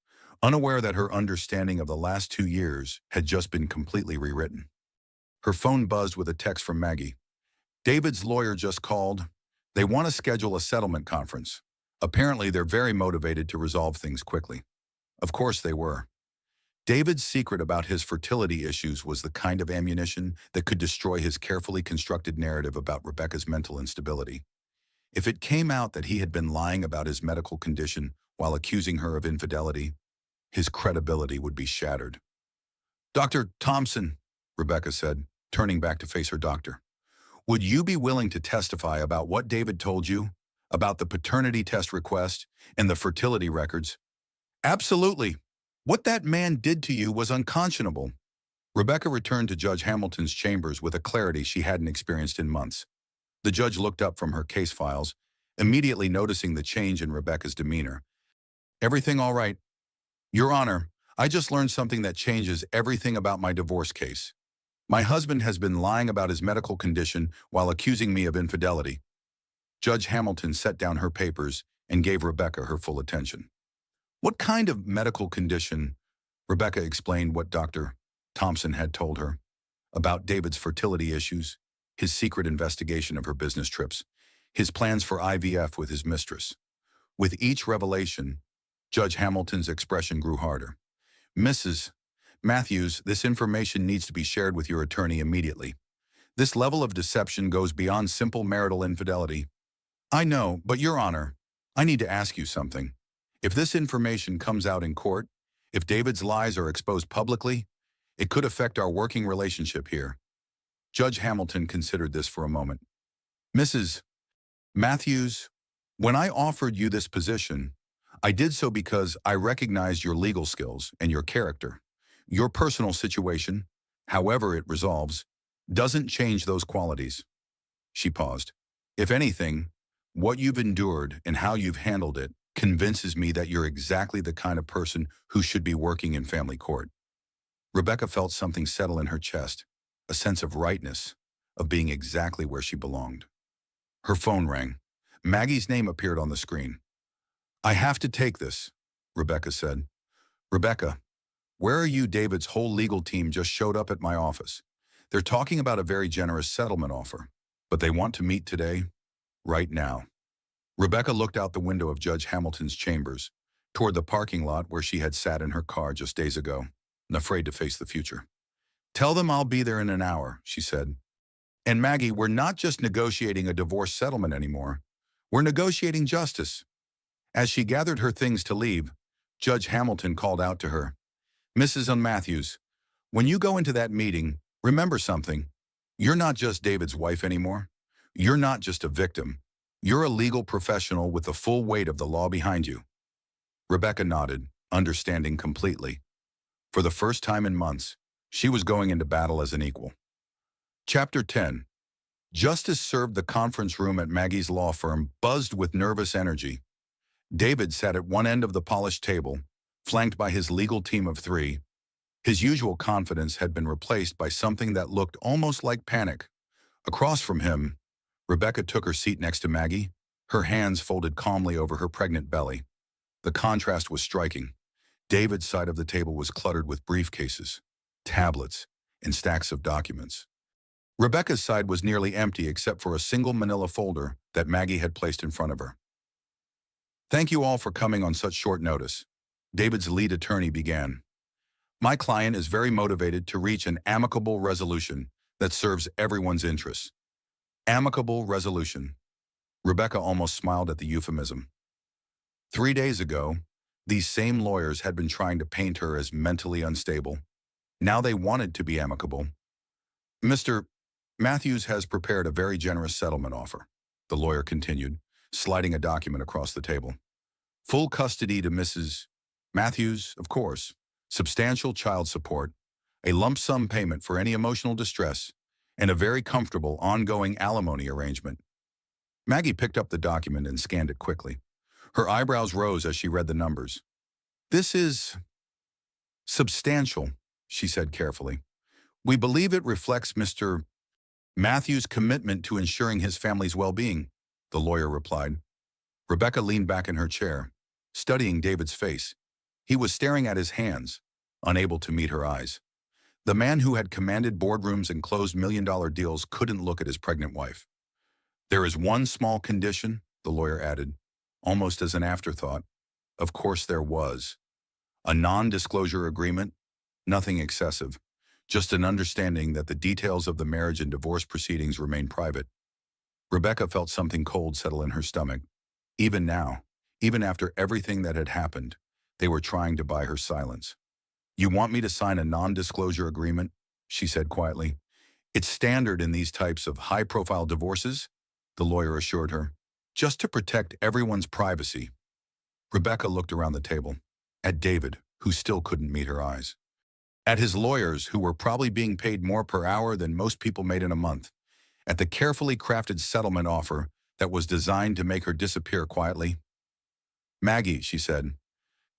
unaware that her understanding of the last 2 years had just been completely rewritten. Her phone buzzed with a text from Maggie. David's lawyer just called. They want to schedule a settlement conference. Apparently, they're very motivated to resolve things quickly. Of course they were. David's secret about his fertility issues was the kind of ammunition that could destroy his carefully constructed narrative about Rebecca's mental instability. If it came out that he had been lying about his medical condition while accusing her of infidelity, his credibility would be shattered. Dr. Thompson, Rebecca said, turning back to face her doctor, would you be willing to testify about what David told you, about the paternity test request and the fertility records? Absolutely. What that man did to you was unconscionable. Rebecca returned to Judge Hamilton's chambers with a clarity she hadn't experienced in months. The judge looked up from her case files, immediately noticing the change in Rebecca's demeanor. Everything all right? Your Honor, I just learned something that changes everything about my divorce case. My husband has been lying about his medical condition while accusing me of infidelity. Judge Hamilton set down her papers and gave Rebecca her full attention. What kind of medical condition? Rebecca explained what Dr. Thompson had told her about David's fertility issues, his secret investigation of her business trips, his plans for IVF with his mistress. With each revelation, Judge Hamilton's expression grew harder. Mrs. Matthews, this information needs to be shared with your attorney immediately. This level of deception goes beyond simple marital infidelity. I know, but Your Honor, I need to ask you something. If this information comes out in court, if David's lies are exposed publicly, it could affect our working relationship here. Judge Hamilton considered this for a moment. Mrs. Matthews, when I offered you this position, I did so because I recognized your legal skills and your character. Your personal situation, however it resolves, doesn't change those qualities. She paused. If anything, what you've endured and how you've handled it convinces me that you're exactly the kind of person who should be working in family court. Rebecca felt something settle in her chest, a sense of rightness, of being exactly where she belonged. Her phone rang. Maggie's name appeared on the screen. "I have to take this," Rebecca said. "Rebecca, where are you? David's whole legal team just showed up at my office. They're talking about a very generous settlement offer, but they want to meet today, right now." Rebecca looked out the window of Judge Hamilton's chambers, toward the parking lot where she had sat in her car just days ago, and afraid to face the future. "Tell them I'll be there in an hour," she said. "And Maggie, we're not just negotiating a divorce settlement anymore. We're negotiating justice." As she gathered her things to leave, Judge Hamilton called out to her, "Mrs. Matthews, when you go into that meeting, remember something. You're not just David's wife anymore. You're not just a victim. You're a legal professional with the full weight of the law behind you." Rebecca nodded, understanding completely. For the first time in months, she was going into battle as an equal. Chapter 10. Justice served. The conference room at Maggie's law firm buzzed with nervous energy. David sat at one end of the polished table, flanked by his legal team of three. His usual confidence had been replaced by something that looked almost like panic. Across from him, Rebecca took her seat next to Maggie, her hands folded calmly over her pregnant belly. The contrast was striking. David's side of the table was cluttered with briefcases, tablets, and stacks of documents. Rebecca's side was nearly empty except for a single manila folder that Maggie had placed in front of her. "Thank you all for coming on such short notice," David's lead attorney began. "My client is very motivated to reach an amicable resolution that serves everyone's interests." Amicable resolution. Rebecca almost smiled at the euphemism. 3 days ago, these same lawyers had been trying to paint her as mentally unstable. Now they wanted to be amicable. "Mr. Matthews has prepared a very generous settlement offer," the lawyer continued, sliding a document across the table. "Full custody to Mrs. Matthews, of course, substantial child support, a lump sum payment for any emotional distress, and a very comfortable ongoing alimony arrangement." Maggie picked up the document and scanned it quickly. Her eyebrows rose as she read the numbers. "This is substantial," she said carefully. "We believe it reflects Mr. Matthews' commitment to ensuring his family's well-being," the lawyer replied. Rebecca leaned back in her chair, studying David's face. He was staring at his hands, unable to meet her eyes. The man who had commanded boardrooms and closed million-dollar deals couldn't look at his pregnant wife. "There is one small condition," the lawyer added, almost as an afterthought. Of course there was. A non-disclosure agreement, nothing excessive, just an understanding that the details of the marriage and divorce proceedings remain private. Rebecca felt something cold settle in her stomach. Even now, even after everything that had happened, they were trying to buy her silence. "You want me to sign a non-disclosure agreement?" she said quietly. "It's standard in these types of high-profile divorces," the lawyer assured her, "just to protect everyone's privacy." Rebecca looked around the table, at David, who still couldn't meet her eyes, at his lawyers, who were probably being paid more per hour than most people made in a month, at the carefully crafted settlement offer that was designed to make her disappear quietly. "Maggie," she said,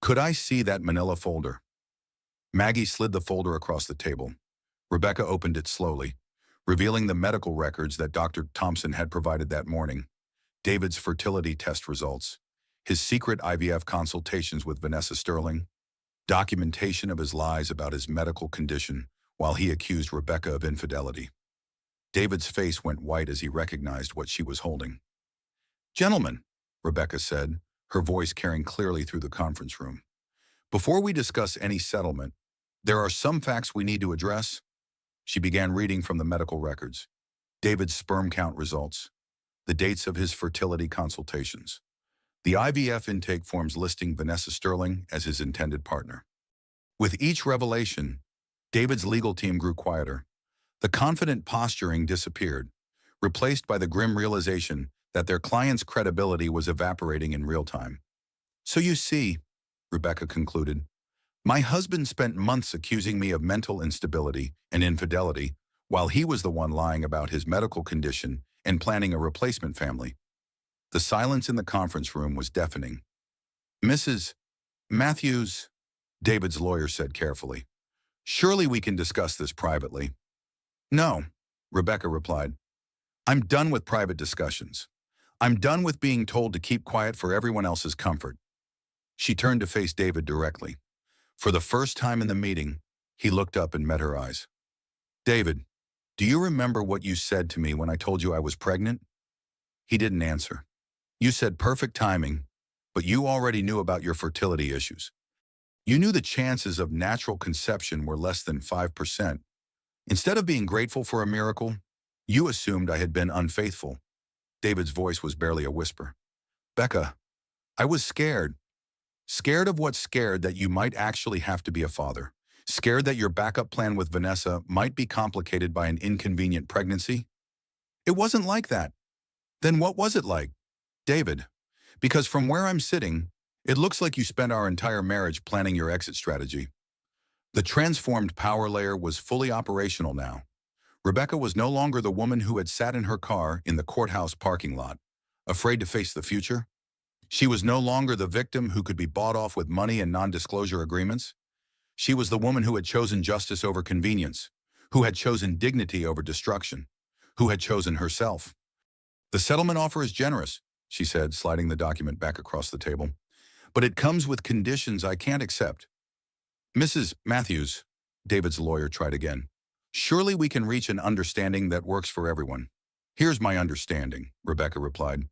"could I see that manila folder?" Maggie slid the folder across the table. Rebecca opened it slowly, revealing the medical records that Dr. Thompson had provided that morning. David's fertility test results, his secret IVF consultations with Vanessa Sterling, documentation of his lies about his medical condition while he accused Rebecca of infidelity. David's face went white as he recognized what she was holding. "Gentlemen," Rebecca said, her voice carrying clearly through the conference room, "before we discuss any settlement, there are some facts we need to address." She began reading from the medical records. David's sperm count results, the dates of his fertility consultations, the IVF intake forms listing Vanessa Sterling as his intended partner. With each revelation, David's legal team grew quieter. The confident posturing disappeared, replaced by the grim realization that their client's credibility was evaporating in real time. "So you see," Rebecca concluded, "my husband spent months accusing me of mental instability and infidelity, while he was the one lying about his medical condition and planning a replacement family." The silence in the conference room was deafening. "Mrs. Matthews," David's lawyer said carefully, "surely we can discuss this privately." "No," Rebecca replied. I'm done with private discussions. I'm done with being told to keep quiet for everyone else's comfort. She turned to face David directly. For the first time in the meeting, he looked up and met her eyes. David, do you remember what you said to me when I told you I was pregnant? He didn't answer. You said perfect timing, but you already knew about your fertility issues. You knew the chances of natural conception were less than 5%. Instead of being grateful for a miracle, you assumed I had been unfaithful. David's voice was barely a whisper. Becca, I was scared. Scared of what? Scared that you might actually have to be a father. Scared that your backup plan with Vanessa might be complicated by an inconvenient pregnancy? It wasn't like that. Then what was it like? David, because from where I'm sitting, it looks like you spent our entire marriage planning your exit strategy. The transformed power layer was fully operational now. Rebecca was no longer the woman who had sat in her car in the courthouse parking lot, afraid to face the future. She was no longer the victim who could be bought off with money and non-disclosure agreements. She was the woman who had chosen justice over convenience, who had chosen dignity over destruction, who had chosen herself. The settlement offer is generous, she said, sliding the document back across the table. But it comes with conditions I can't accept. Mrs. Matthews, David's lawyer tried again. Surely we can reach an understanding that works for everyone. Here's my understanding, Rebecca replied.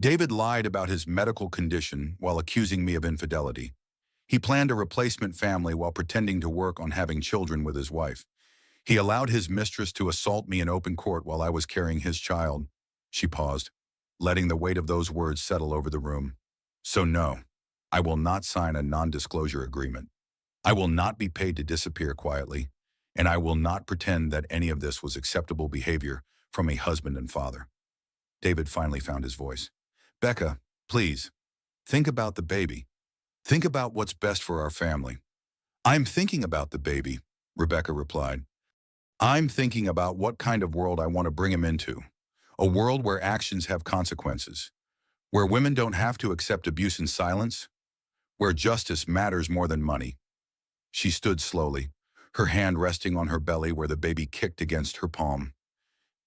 David lied about his medical condition while accusing me of infidelity. He planned a replacement family while pretending to work on having children with his wife. He allowed his mistress to assault me in open court while I was carrying his child. She paused, letting the weight of those words settle over the room. So no, I will not sign a non-disclosure agreement. I will not be paid to disappear quietly, and I will not pretend that any of this was acceptable behavior from a husband and father. David finally found his voice. Becca, please, think about the baby. Think about what's best for our family. I'm thinking about the baby, Rebecca replied. I'm thinking about what kind of world I want to bring him into. A world where actions have consequences. Where women don't have to accept abuse in silence. Where justice matters more than money. She stood slowly, her hand resting on her belly where the baby kicked against her palm.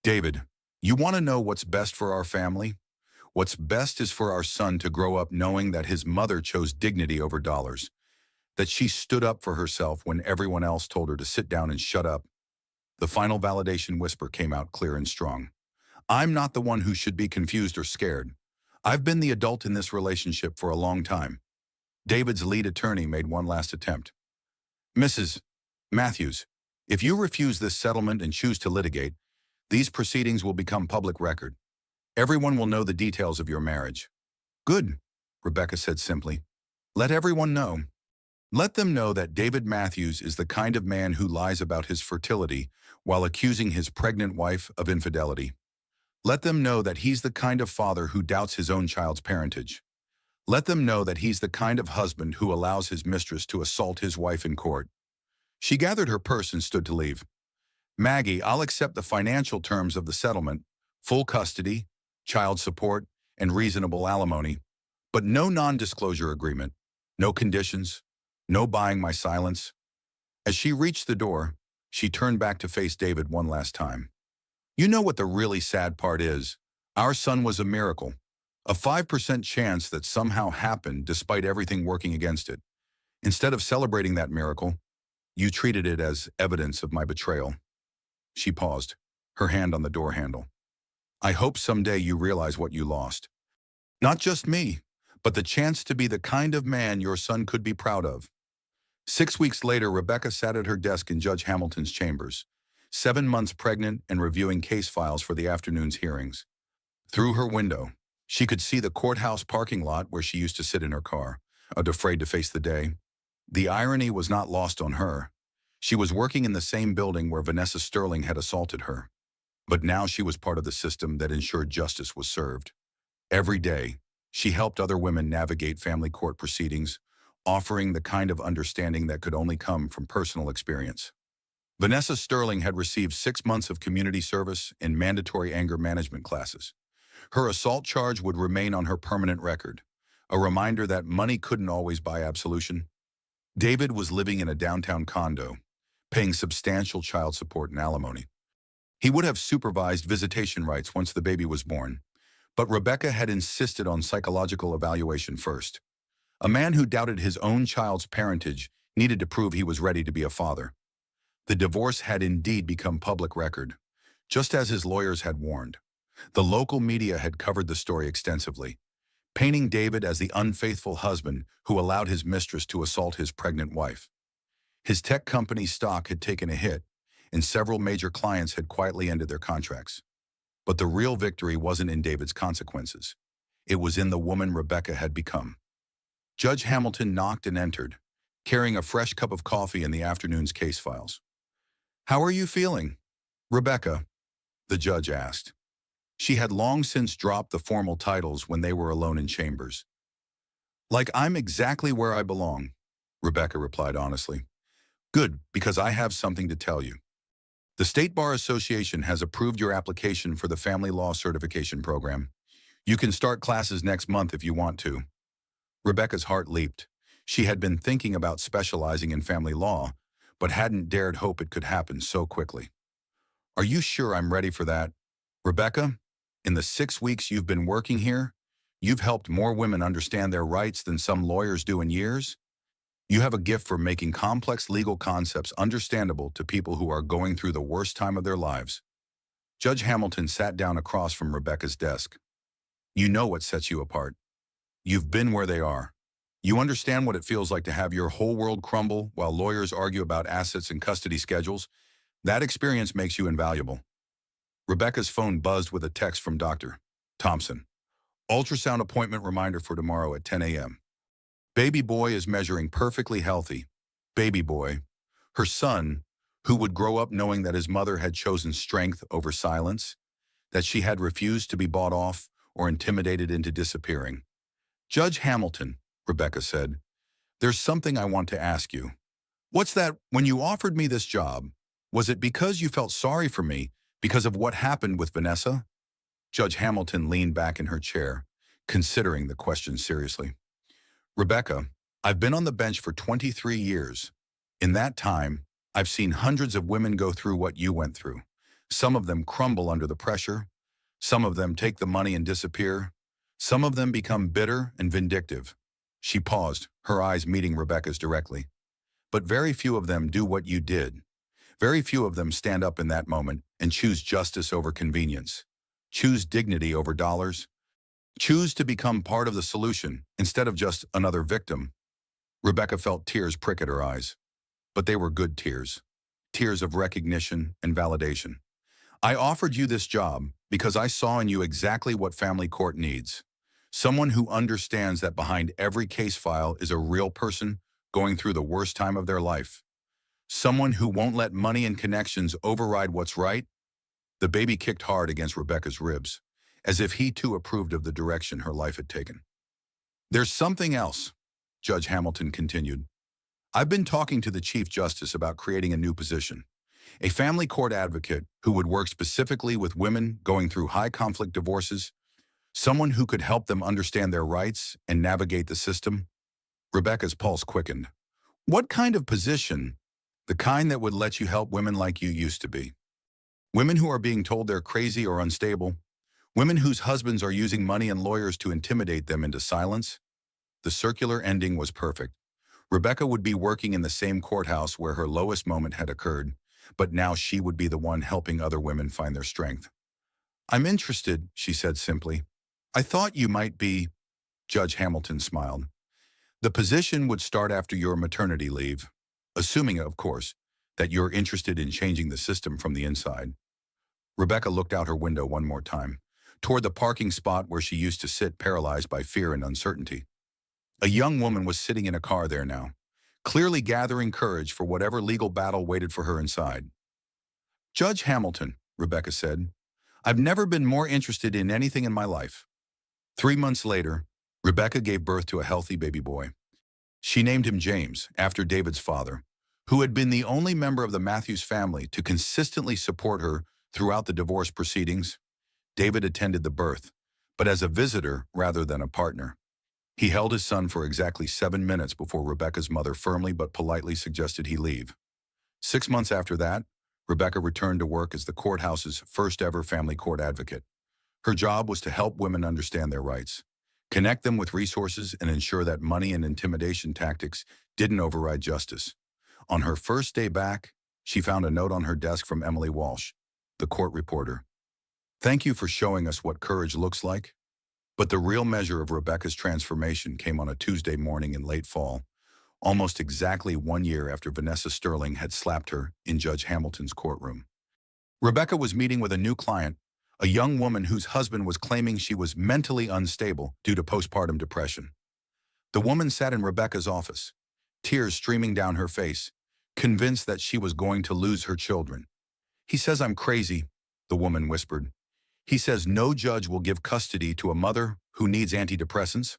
David, you want to know what's best for our family? What's best is for our son to grow up knowing that his mother chose dignity over dollars, that she stood up for herself when everyone else told her to sit down and shut up. The final validation whisper came out clear and strong. I'm not the one who should be confused or scared. I've been the adult in this relationship for a long time. David's lead attorney made one last attempt. Mrs. Matthews, if you refuse this settlement and choose to litigate, these proceedings will become public record. Everyone will know the details of your marriage. Good, Rebecca said simply. Let everyone know. Let them know that David Matthews is the kind of man who lies about his fertility while accusing his pregnant wife of infidelity. Let them know that he's the kind of father who doubts his own child's parentage. Let them know that he's the kind of husband who allows his mistress to assault his wife in court. She gathered her purse and stood to leave. Maggie, I'll accept the financial terms of the settlement, full custody, child support, and reasonable alimony, but no non-disclosure agreement, no conditions, no buying my silence. As she reached the door, she turned back to face David one last time. You know what the really sad part is? Our son was a miracle, a 5% chance that somehow happened despite everything working against it. Instead of celebrating that miracle, you treated it as evidence of my betrayal. She paused, her hand on the door handle. I hope someday you realize what you lost. Not just me, but the chance to be the kind of man your son could be proud of. 6 weeks later, Rebecca sat at her desk in Judge Hamilton's chambers, 7 months pregnant and reviewing case files for the afternoon's hearings. Through her window, she could see the courthouse parking lot where she used to sit in her car, afraid to face the day. The irony was not lost on her. She was working in the same building where Vanessa Sterling had assaulted her. But now she was part of the system that ensured justice was served. Every day, she helped other women navigate family court proceedings, offering the kind of understanding that could only come from personal experience. Vanessa Sterling had received 6 months of community service and mandatory anger management classes. Her assault charge would remain on her permanent record, a reminder that money couldn't always buy absolution. David was living in a downtown condo, paying substantial child support and alimony. He would have supervised visitation rights once the baby was born, but Rebecca had insisted on psychological evaluation first. A man who doubted his own child's parentage needed to prove he was ready to be a father. The divorce had indeed become public record, just as his lawyers had warned. The local media had covered the story extensively, painting David as the unfaithful husband who allowed his mistress to assault his pregnant wife. His tech company's stock had taken a hit, and several major clients had quietly ended their contracts. But the real victory wasn't in David's consequences. It was in the woman Rebecca had become. Judge Hamilton knocked and entered, carrying a fresh cup of coffee and the afternoon's case files. "How are you feeling, Rebecca?" the judge asked. She had long since dropped the formal titles when they were alone in chambers. "Like I'm exactly where I belong," Rebecca replied honestly. "Good, because I have something to tell you. The State Bar Association has approved your application for the Family Law Certification Program. You can start classes next month if you want to." Rebecca's heart leaped. She had been thinking about specializing in family law, but hadn't dared hope it could happen so quickly. "Are you sure I'm ready for that? Rebecca, in the 6 weeks you've been working here, you've helped more women understand their rights than some lawyers do in years. You have a gift for making complex legal concepts understandable to people who are going through the worst time of their lives." Judge Hamilton sat down across from Rebecca's desk. "You know what sets you apart. You've been where they are. You understand what it feels like to have your whole world crumble while lawyers argue about assets and custody schedules. That experience makes you invaluable." Rebecca's phone buzzed with a text from Dr. Thompson. "Ultrasound appointment reminder for tomorrow at 10 a.m. Baby boy is measuring perfectly healthy." Baby boy, her son, who would grow up knowing that his mother had chosen strength over silence, that she had refused to be bought off or intimidated into disappearing. "Judge Hamilton," Rebecca said, "there's something I want to ask you." "What's that? When you offered me this job, was it because you felt sorry for me because of what happened with Vanessa?" Judge Hamilton leaned back in her chair, considering the question seriously. "Rebecca, I've been on the bench for 23 years. In that time, I've seen hundreds of women go through what you went through. Some of them crumble under the pressure. Some of them take the money and disappear. Some of them become bitter and vindictive." She paused, her eyes meeting Rebecca's directly. "But very few of them do what you did. Very few of them stand up in that moment and choose justice over convenience, choose dignity over dollars, choose to become part of the solution instead of just another victim." Rebecca felt tears prick at her eyes, but they were good tears, tears of recognition and validation. "I offered you this job because I saw in you exactly what family court needs. Someone who understands that behind every case file is a real person going through the worst time of their life. Someone who won't let money and connections override what's right." The baby kicked hard against Rebecca's ribs, as if he too approved of the direction her life had taken. "There's something else," Judge Hamilton continued. "I've been talking to the Chief Justice about creating a new position, a family court advocate who would work specifically with women going through high-conflict divorces, someone who could help them understand their rights and navigate the system." Rebecca's pulse quickened. "What kind of position?" "The kind that would let you help women like you used to be. Women who are being told they're crazy or unstable. Women whose husbands are using money and lawyers to intimidate them into silence." The circular ending was perfect. Rebecca would be working in the same courthouse where her lowest moment had occurred, but now she would be the one helping other women find their strength. "I'm interested," she said simply. "I thought you might be." Judge Hamilton smiled. "The position would start after your maternity leave, assuming, of course, that you're interested in changing the system from the inside." Rebecca looked out her window one more time, toward the parking spot where she used to sit paralyzed by fear and uncertainty. A young woman was sitting in a car there now, clearly gathering courage for whatever legal battle waited for her inside. "Judge Hamilton," Rebecca said, "I've never been more interested in anything in my life." 3 months later, Rebecca gave birth to a healthy baby boy. She named him James, after David's father, who had been the only member of the Matthews family to consistently support her throughout the divorce proceedings. David attended the birth, but as a visitor rather than a partner. He held his son for exactly 7 minutes before Rebecca's mother firmly but politely suggested he leave. 6 months after that, Rebecca returned to work as the courthouse's first-ever family court advocate. Her job was to help women understand their rights, connect them with resources, and ensure that money and intimidation tactics didn't override justice. On her first day back, she found a note on her desk from Emily Walsh, the court reporter. "Thank you for showing us what courage looks like." But the real measure of Rebecca's transformation came on a Tuesday morning in late fall, almost exactly 1 year after Vanessa Sterling had slapped her in Judge Hamilton's courtroom. Rebecca was meeting with a new client, a young woman whose husband was claiming she was mentally unstable due to postpartum depression. The woman sat in Rebecca's office, tears streaming down her face, convinced that she was going to lose her children. "He says I'm crazy," the woman whispered. "He says no judge will give custody to a mother who needs antidepressants."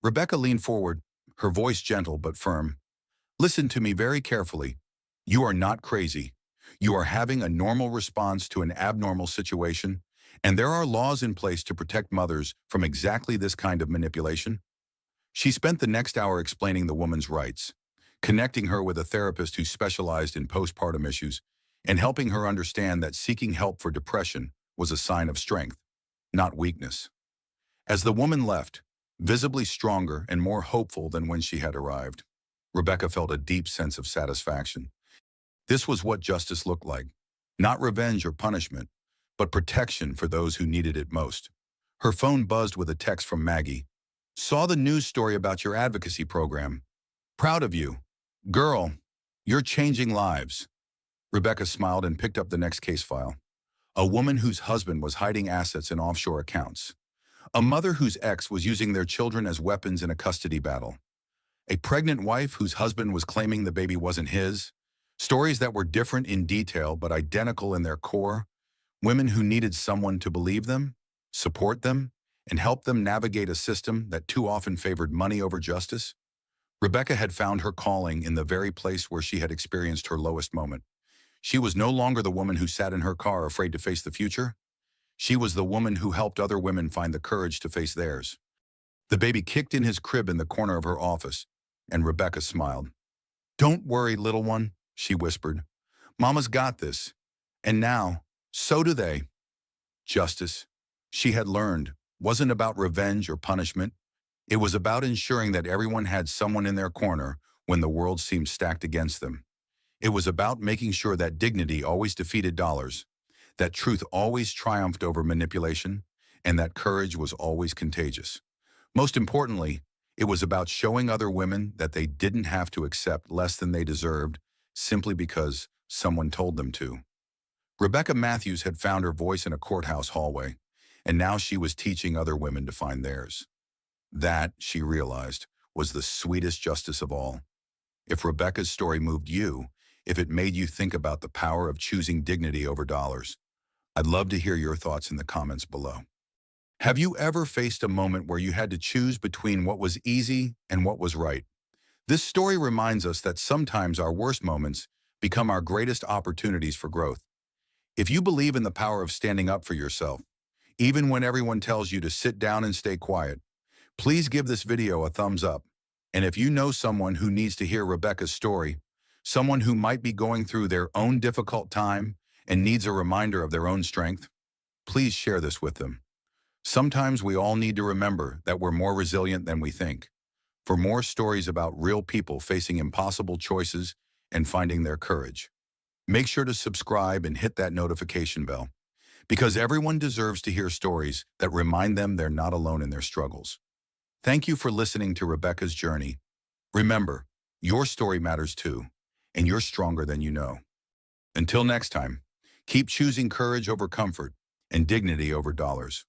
Rebecca leaned forward, her voice gentle but firm. "Listen to me very carefully. You are not crazy. You are having a normal response to an abnormal situation, and there are laws in place to protect mothers from exactly this kind of manipulation." She spent the next hour explaining the woman's rights, connecting her with a therapist who specialized in postpartum issues, and helping her understand that seeking help for depression was a sign of strength, not weakness. As the woman left, visibly stronger and more hopeful than when she had arrived, Rebecca felt a deep sense of satisfaction. This was what justice looked like. Not revenge or punishment, but protection for those who needed it most. Her phone buzzed with a text from Maggie. "Saw the news story about your advocacy program. Proud of you. Girl, you're changing lives." Rebecca smiled and picked up the next case file. A woman whose husband was hiding assets in offshore accounts. A mother whose ex was using their children as weapons in a custody battle. A pregnant wife whose husband was claiming the baby wasn't his. Stories that were different in detail but identical in their core. Women who needed someone to believe them, support them, and help them navigate a system that too often favored money over justice. Rebecca had found her calling in the very place where she had experienced her lowest moment. She was no longer the woman who sat in her car afraid to face the future. She was the woman who helped other women find the courage to face theirs. The baby kicked in his crib in the corner of her office, and Rebecca smiled. "Don't worry, little one," she whispered. "Mama's got this. And now, so do they." Justice, she had learned, wasn't about revenge or punishment. It was about ensuring that everyone had someone in their corner when the world seemed stacked against them. It was about making sure that dignity always defeated dollars, that truth always triumphed over manipulation, and that courage was always contagious. Most importantly, it was about showing other women that they didn't have to accept less than they deserved simply because someone told them to. Rebecca Matthews had found her voice in a courthouse hallway, and now she was teaching other women to find theirs. That, she realized, was the sweetest justice of all. If Rebecca's story moved you, if it made you think about the power of choosing dignity over dollars, I'd love to hear your thoughts in the comments below. Have you ever faced a moment where you had to choose between what was easy and what was right? This story reminds us that sometimes our worst moments become our greatest opportunities for growth. If you believe in the power of standing up for yourself, even when everyone tells you to sit down and stay quiet, please give this video a thumbs up. And if you know someone who needs to hear Rebecca's story, someone who might be going through their own difficult time and needs a reminder of their own strength, please share this with them. Sometimes we all need to remember that we're more resilient than we think. For more stories about real people facing impossible choices and finding their courage, make sure to subscribe and hit that notification bell, because everyone deserves to hear stories that remind them they're not alone in their struggles. Thank you for listening to Rebecca's journey. Remember, your story matters too, and you're stronger than you know. Until next time, keep choosing courage over comfort and dignity over dollars.